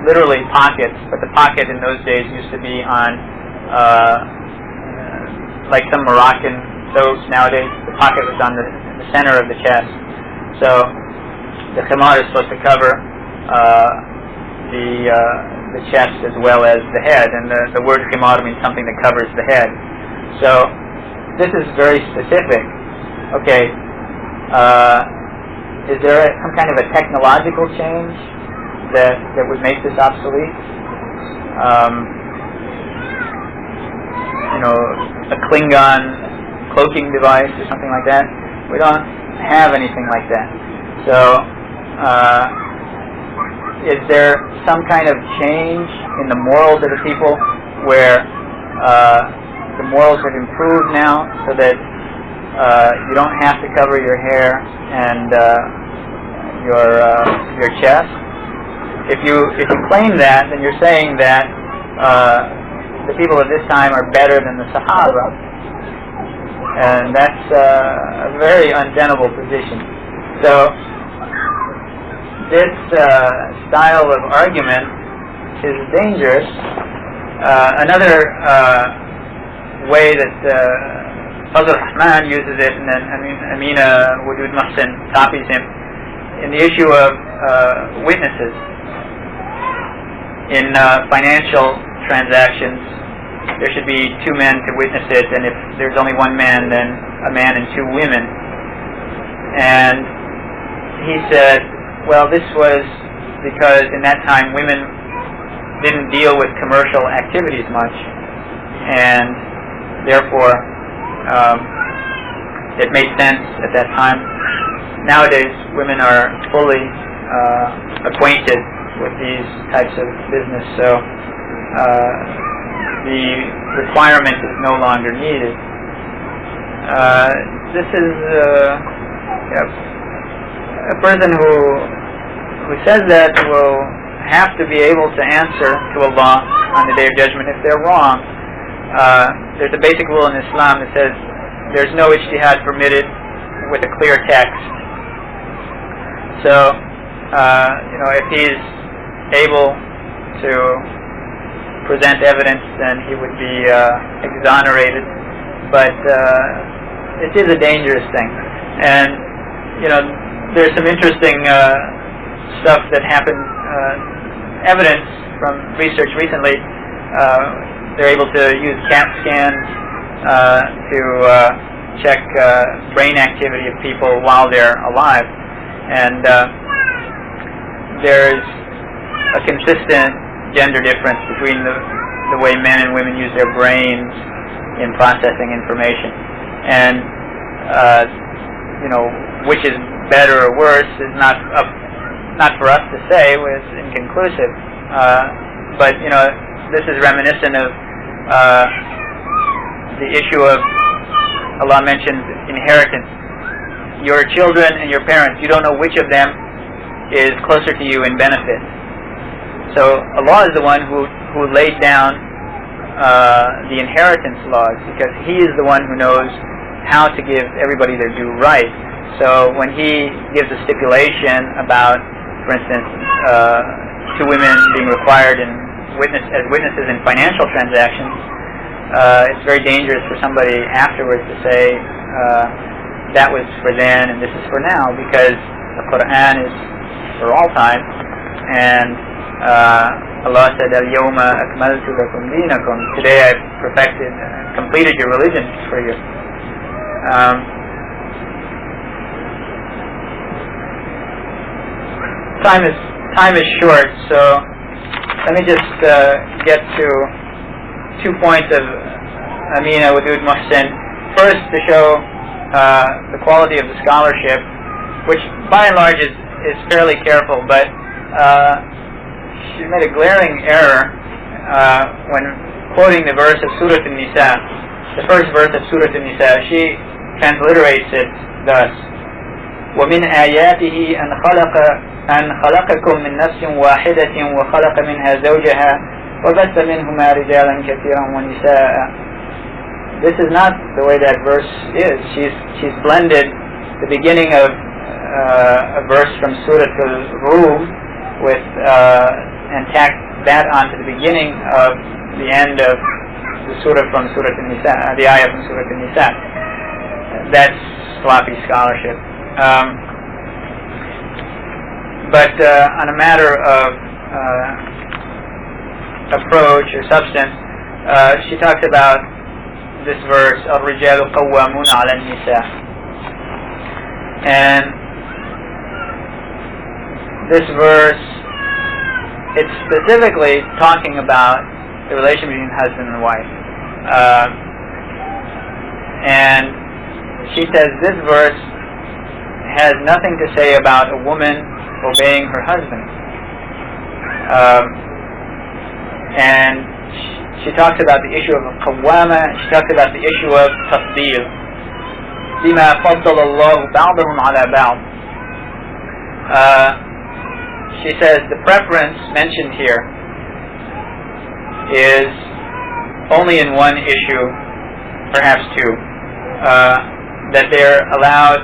literally pockets, but the pocket in those days used to be on like some Moroccan thobes. Nowadays the pocket was on the center of the chest. So the khimar is supposed to cover the chest as well as the head, and the word khimar means something that covers the head. So this is very specific. Okay, is there some kind of a technological change that would make this obsolete? A Klingon cloaking device or something like that? We don't have anything like that. So, is there some kind of change in the morals of the people where the morals have improved now so that you don't have to cover your hair and your chest? If you claim that, then you're saying that the people of this time are better than the Sahaba, and that's a very untenable position. So this style of argument is dangerous. Another way that Fazl Rahman uses it, and then Amina Wujud Muhsin copies him, in the issue of witnesses. In financial transactions, there should be 2 men to witness it, and if there's only 1 man, then a man and 2 women. And he said, well, this was because in that time women didn't deal with commercial activities much, and therefore it made sense at that time. Nowadays, women are fully acquainted with these types of business, so the requirement is no longer needed. This is a person who says that will have to be able to answer to Allah on the Day of Judgment if they're wrong. There's a basic rule in Islam that says there's no ijtihad permitted with a clear text. So, if he's able to present evidence, then he would be exonerated. But it is a dangerous thing. And, there's some interesting stuff that happened, evidence from research recently. They're able to use CAT scans to check brain activity of people while they're alive. And there's a consistent gender difference between the way men and women use their brains in processing information. And which is better or worse is not for us to say. It's inconclusive. But this is reminiscent of the issue of, Allah mentions inheritance. Your children and your parents, you don't know which of them is closer to you in benefit. So Allah is the one who laid down the inheritance laws, because He is the one who knows how to give everybody their due right. So when He gives a stipulation about, for instance, 2 women being required as witnesses in financial transactions, it's very dangerous for somebody afterwards to say that was for then and this is for now, because the Qur'an is for all time, and Allah said, "Al-yawma akmaltu lakum dinakum." Today I've completed your religion for you. Time is time is short, so let me just get to 2 points of Amina Wadud Muhsin. First, to show the quality of the scholarship, which by and large is fairly careful, but she made a glaring error when quoting the verse of Surah An-Nisa, the first verse of Surah An-Nisa. She transliterates it thus: وَمِنْ آيَاتِهِ أَنْ خَلَقَكُم مِّن نَفْسٍ وَاحِدَةٍ وَخَلَقَ مِنْهَا زَوْجَهَا وَبَثَّ مِنْهُمَا رِجَالًا كَثِيرًا وَنِسَاءً. This is not the way that verse is. She's blended the beginning of a verse from Surah Al-Rum with and tacked that onto the beginning of the end of the surah from Surah An-Nisa, the ayah from Surah An-Nisa. That's sloppy scholarship. But on a matter of approach or substance, she talks about this verse, الرجال قوامون على النساء, and this verse, it's specifically talking about the relation between husband and wife, and she says this verse has nothing to say about a woman obeying her husband, and she talks about the issue of qawwama. She talks about the issue of tafdeel, بما فضل الله بعضهم على بعض. She says the preference mentioned here is only in one issue, perhaps two, that they're allowed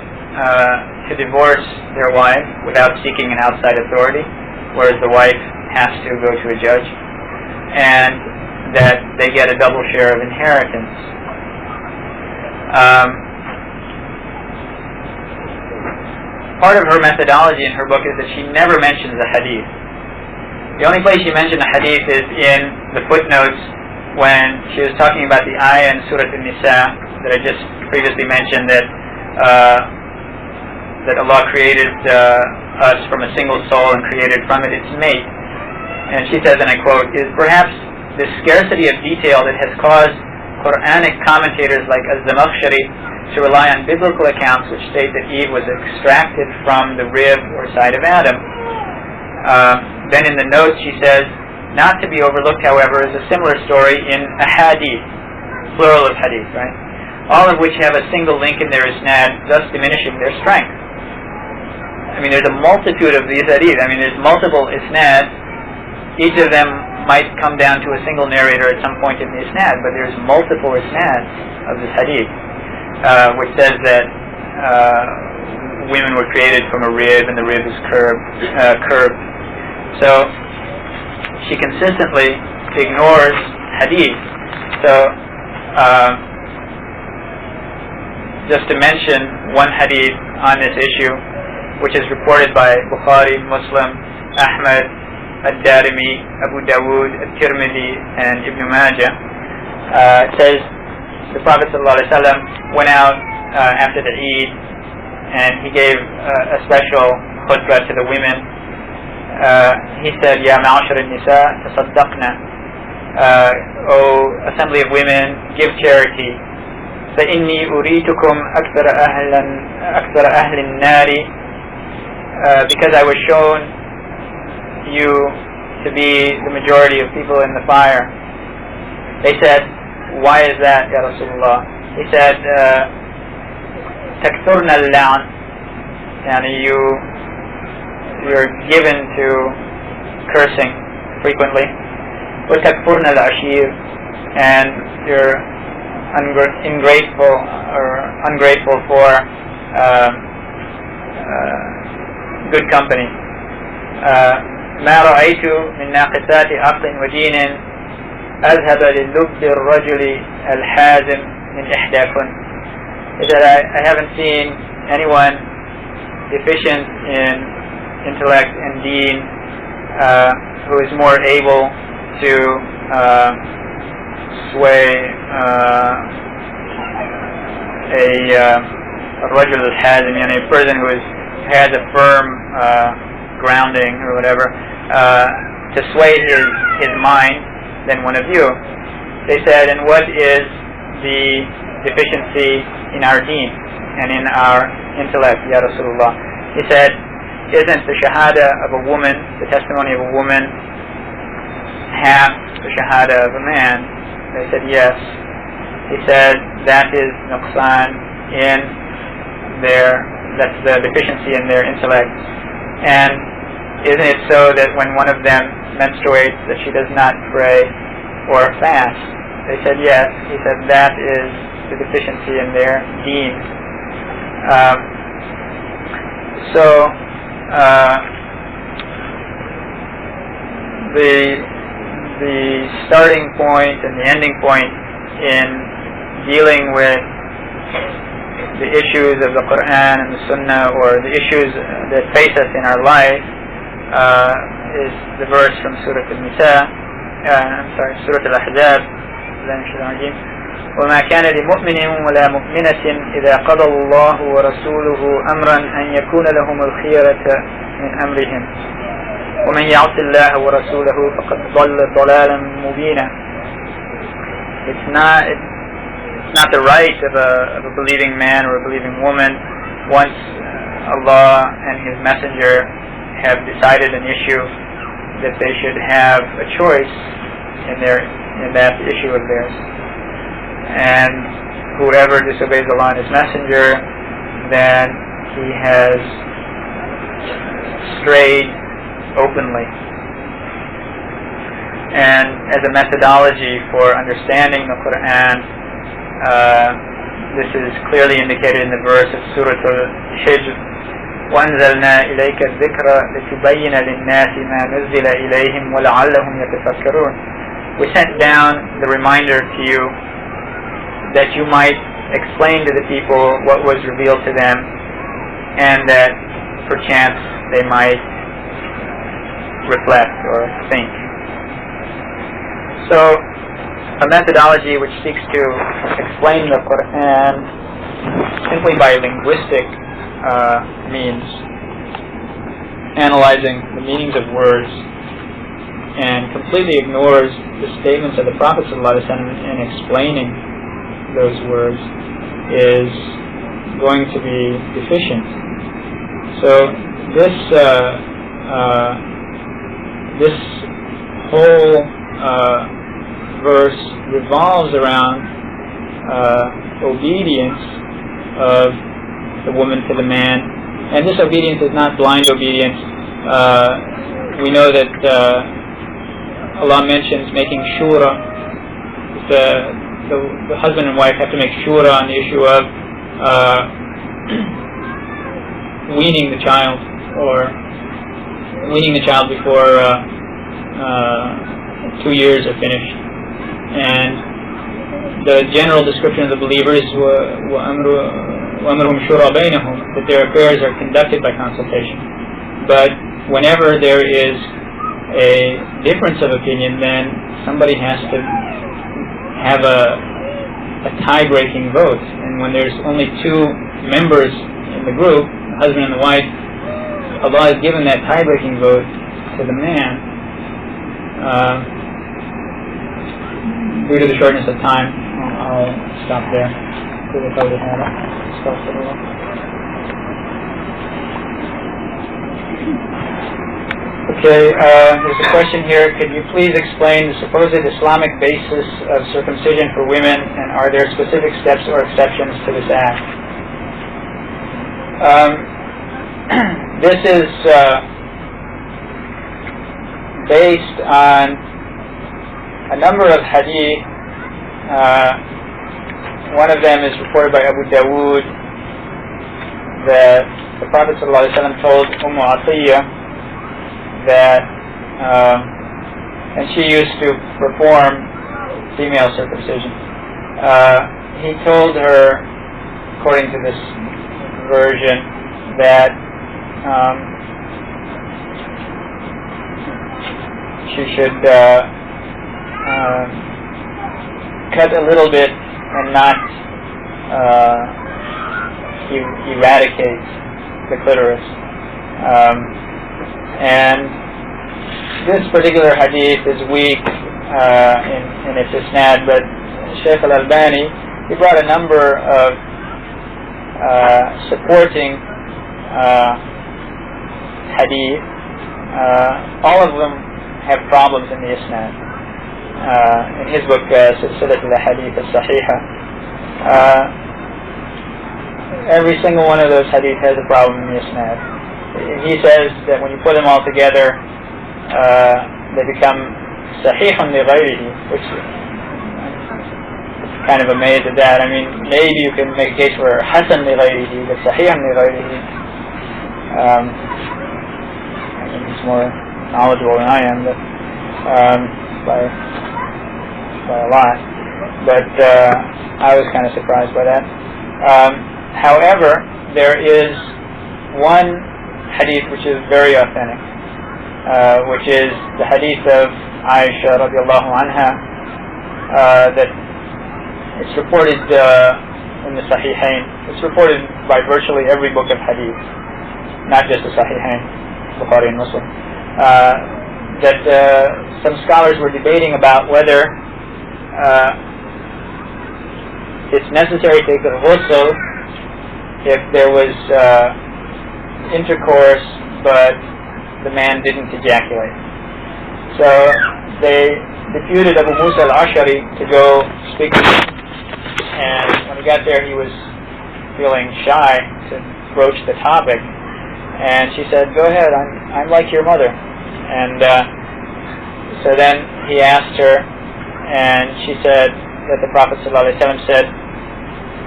to divorce their wife without seeking an outside authority, whereas the wife has to go to a judge, and that they get a double share of inheritance. Part of her methodology in her book is that she never mentions a hadith. The only place she mentioned a hadith is in the footnotes when she was talking about the ayah in Surah An-Nisa that I just previously mentioned, that Allah created us from a single soul and created from it its mate. And she says, and I quote, "Is perhaps the scarcity of detail that has caused Qur'anic commentators like Az-Zamakhshari to rely on biblical accounts which state that Eve was extracted from the rib or side of Adam." Then in the notes she says, not to be overlooked, however, is a similar story in a hadith, plural of hadith, right? All of which have a single link in their isnad, thus diminishing their strength. I mean, there's a multitude of these hadith. I mean, there's multiple isnads. Each of them might come down to a single narrator at some point in the isnad, but there's multiple isnads of this hadith, which says that women were created from a rib and the rib is curved. So she consistently ignores hadith. So just to mention one hadith on this issue, which is reported by Bukhari, Muslim, Ahmad, Ad-Darimi, Abu Dawood, At-Tirmidhi, and Ibn Majah. It says the Prophet ﷺ went out after the Eid, and he gave a special khutbah to the women. He said, "Ya ma'ashar al-nisa, tasaddaqna." O assembly of women, give charity. فَإِنِّي أُرِيتُكُمْ أَكْثَرَ أَهْلِ النَّارِ, because I was shown you to be the majority of people in the fire. They said, "Why is that, Ya Rasulullah?" He said, تَكْثُرْنَ اللَّعْنِ, and you're given to cursing frequently. وَتَكْفُرْنَ الْعَشِيرِ, and you're ungrateful for good company. ما رأيت من ناقصات عقل ودين أذهب للب الرجل الحازم من إحداكن. Is that I haven't seen anyone deficient in intellect and deen who is more able to sway a rajul al-hazim, a person who has a firm grounding or whatever to sway his mind than one of you. They said, and what is the deficiency in our deen and in our intellect, Ya Rasulullah? He said, isn't the shahada of a woman, the testimony of a woman, half the shahada of a man? They said, yes. He said, that is nuqsan in that's the deficiency in their intellect. And isn't it so that when one of them menstruates that she does not pray or fast? They said, yes. He said, that is the deficiency in their deen. The starting point and the ending point in dealing with the issues of the Qur'an and the Sunnah, or the issues that face us in our life, is the verse from Surah Al-Nisa, Surah Al-Ahzab, وما كان لمؤمن ولا مؤمنة إذا قضى الله ورسوله أمرا أن يكون لهم الخيرة من أمرهم ومن يعص الله ورسوله فقد ضل ضلالا مبينا. It's not the right of a believing man or a believing woman, once Allah and His Messenger have decided an issue, that they should have a choice in that issue of theirs. And whoever disobeys Allah and His Messenger, then he has strayed openly. And as a methodology for understanding the Qur'an, this is clearly indicated in the verse of Surah Al-Hijr, وَأَنزَلْنَا إِلَيْكَ الذِّكْرَ لِتُبَيِّنَ لِلنَّاسِ مَا نُزِّلَ إِلَيْهِمْ وَلَعَلَّهُمْ يَتَفَكَّرُونَ. We sent down the reminder to you that you might explain to the people what was revealed to them, and that perchance they might reflect or think. So, a methodology which seeks to explain the Qur'an simply by linguistic means, analyzing the meanings of words, and completely ignores the statements of the Prophet ﷺ in explaining those words, is going to be deficient. So this whole verse revolves around obedience of the woman to the man, and this obedience is not blind obedience. We know that Allah mentions making shura. The husband and wife have to make shura on the issue of weaning the child, or weaning the child before 2 years are finished. And the general description of the believers, وَأَمْرُهُمْ شُورَى بَيْنَهُمْ, that their affairs are conducted by consultation. But whenever there is a difference of opinion, then somebody has to have a tie-breaking vote. And when there's only two members in the group, the husband and the wife, Allah has given that tie-breaking vote to the man. Due to the shortness of time, I'll stop there. Okay, there's a question here. Could you please explain the supposed Islamic basis of circumcision for women, and are there specific steps or exceptions to this act? This is based on a number of hadith. One of them is reported by Abu Dawood, that the Prophet ﷺ told Atiyah that, and she used to perform female circumcision. He told her, according to this version, that she should cut a little bit and not eradicate the clitoris. And this particular hadith is weak in its isnad, but Shaykh al-Albani, he brought a number of supporting hadith. All of them have problems in the isnad. In his book, Silsilat al-Hadith al-Sahiha, every single one of those hadith has a problem in the isnad. He says that when you put them all together, they become sahihun li ghayrihi, which I'm kind of amazed at that. I mean, maybe you can make a case for hasan li ghayrihi, but sahihun li ghayrihi, I mean, he's more knowledgeable than I am, but by a lot. But I was kind of surprised by that. However, there is one hadith which is very authentic, which is the hadith of Aisha radiallahu anha, that it's reported in the Sahihain. It's reported by virtually every book of hadith, not just the Sahihain, Bukhari and Muslim. That some scholars were debating about whether it's necessary to take the ghusl if there was intercourse but the man didn't ejaculate. So they deputed Abu Musa al-Ash'ari to go speak to him, and when he got there he was feeling shy to broach the topic, and she said, "Go ahead, I'm like your mother." And so then he asked her, and she said that the Prophet ﷺ said,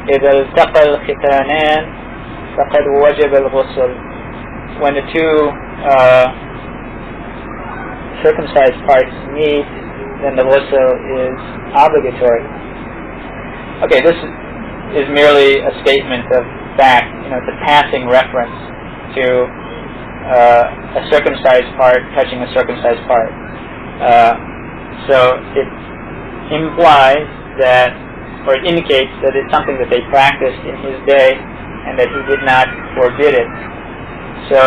إِذَا الْتَقَى الْخِتَانَانِ فَقَدْ وَجَبَ الْغُسْلُ. When the two circumcised parts meet, then the ghusl is obligatory. Okay, this is merely a statement of fact. You know, it's a passing reference to a circumcised part touching a circumcised part. So it implies that, or it indicates that it's something that they practiced in his day and that he did not forbid it. So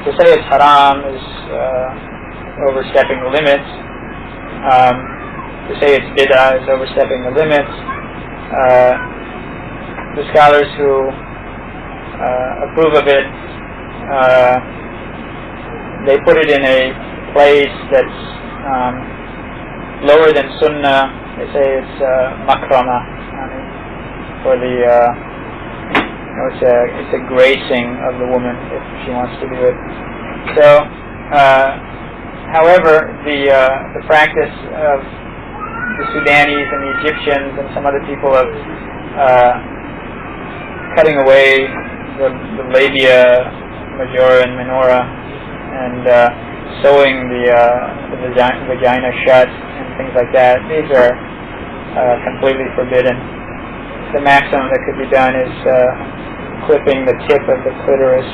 to say it's haram is overstepping the limits. To say it's bid'ah is overstepping the limits. The scholars who approve of it, they put it in a place that's lower than sunnah. They say it's makrama, for the it's a gracing of the woman if she wants to do it. So, however, the practice of the Sudanese and the Egyptians and some other people of cutting away the labia majora and minora and sewing the vagina shut and things like that, these are completely forbidden. The maximum that could be done is clipping the tip of the clitoris.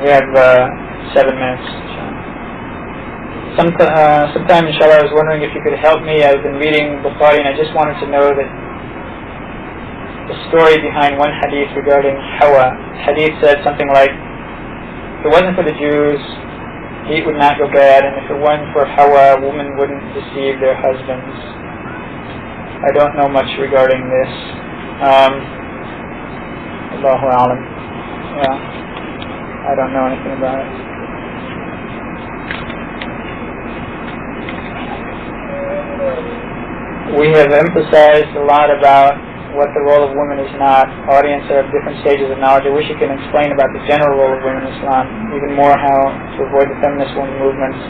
We have 7 minutes. Sometime, inshallah, I was wondering if you could help me. I've been reading Bukhari and I just wanted to know that the story behind one hadith regarding Hawa. Hadith said something like, if it wasn't for the Jews, meat would not go bad, and if it wasn't for Hawa, women wouldn't deceive their husbands. I don't know much regarding this. Allahu Alam. Yeah, I don't know anything about it. We have emphasized a lot about what the role of women is not. Audience are of different stages of knowledge. I wish you could explain about the general role of women in Islam, even more how to avoid the feminist women movements.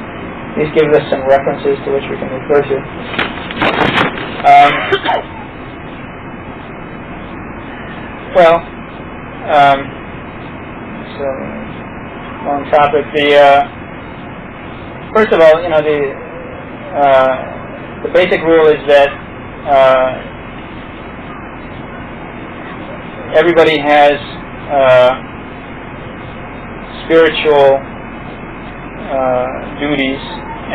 Please give us some references to which we can refer to. So long topic. First of all, the basic rule is that everybody has spiritual duties,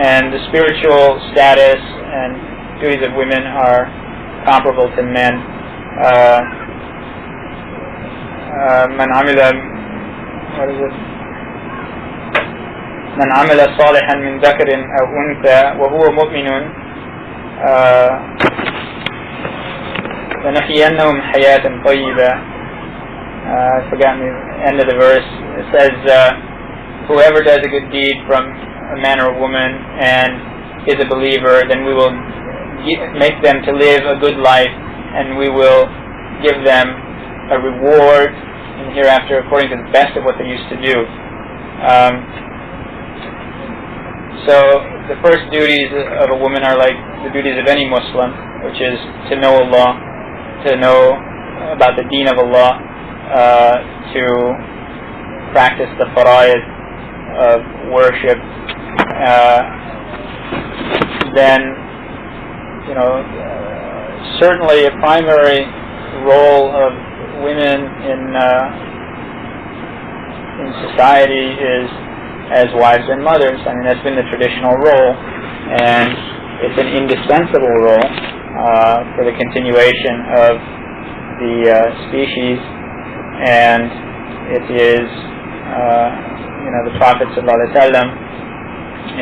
and the spiritual status and duties of women are comparable to men. من عمل صالحا من ذكر أو أنثى وهو مؤمن لنحيينهم حياة طيبة. I forgot the end of the verse. It says, whoever does a good deed from a man or a woman and is a believer, then we will make them to live a good life, and we will give them a reward in the hereafter according to the best of what they used to do. So the first duties of a woman are like the duties of any Muslim, which is to know Allah, to know about the deen of Allah, to practice the fara'id of worship. Then, certainly a primary role of women in society is as wives and mothers. I mean, that's been the traditional role, and it's an indispensable role for the continuation of the species. And it is, the Prophet ﷺ,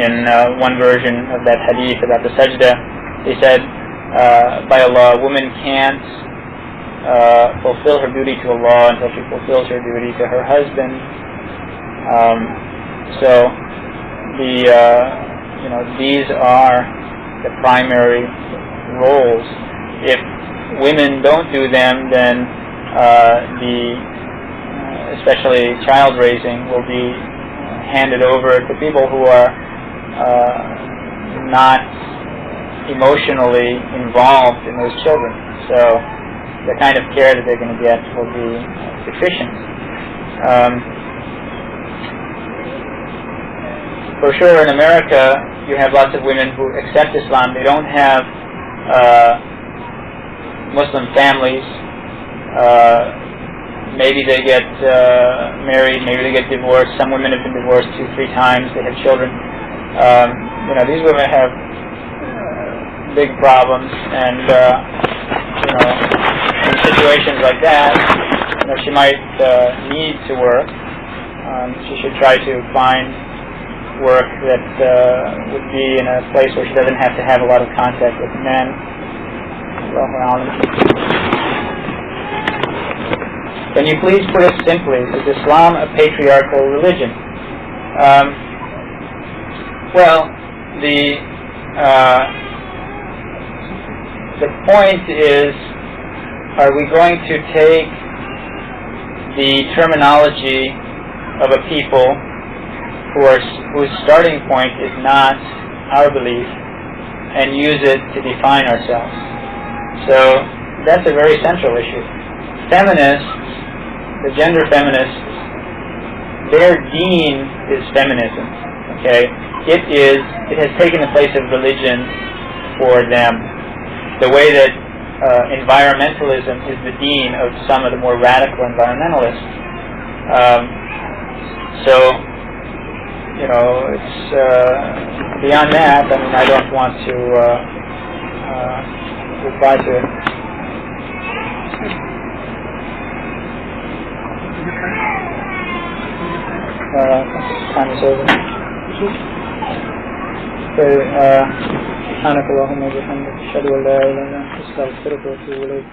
in one version of that hadith about the sajda, he said, by Allah, a woman can't fulfill her duty to Allah until she fulfills her duty to her husband. So these are the primary roles. If women don't do them, then especially child raising will be handed over to people who are not emotionally involved in those children. So the kind of care that they're going to get will be deficient. For sure, in America, you have lots of women who accept Islam. They don't have Muslim families. Maybe they get married, maybe they get divorced. Some women have been divorced 2-3 times. They have children. These women have big problems, and in situations like that, she might need to work. She should try to find work that would be in a place where she doesn't have to have a lot of contact with men. Can you please put it simply, is Islam a patriarchal religion? The point is, are we going to take the terminology of a people whose starting point is not our belief and use it to define ourselves? So that's a very central issue. Feminists, the gender feminists, their deen is feminism. Okay, it has taken the place of religion for them. The way that environmentalism is the deen of some of the more radical environmentalists. It's beyond that. I mean, I don't want to reply to it. Time is over. سبحانك اللهم وبحمدك أشهد أن لا إله إلا أنت أستغفرك وأتوب إليك.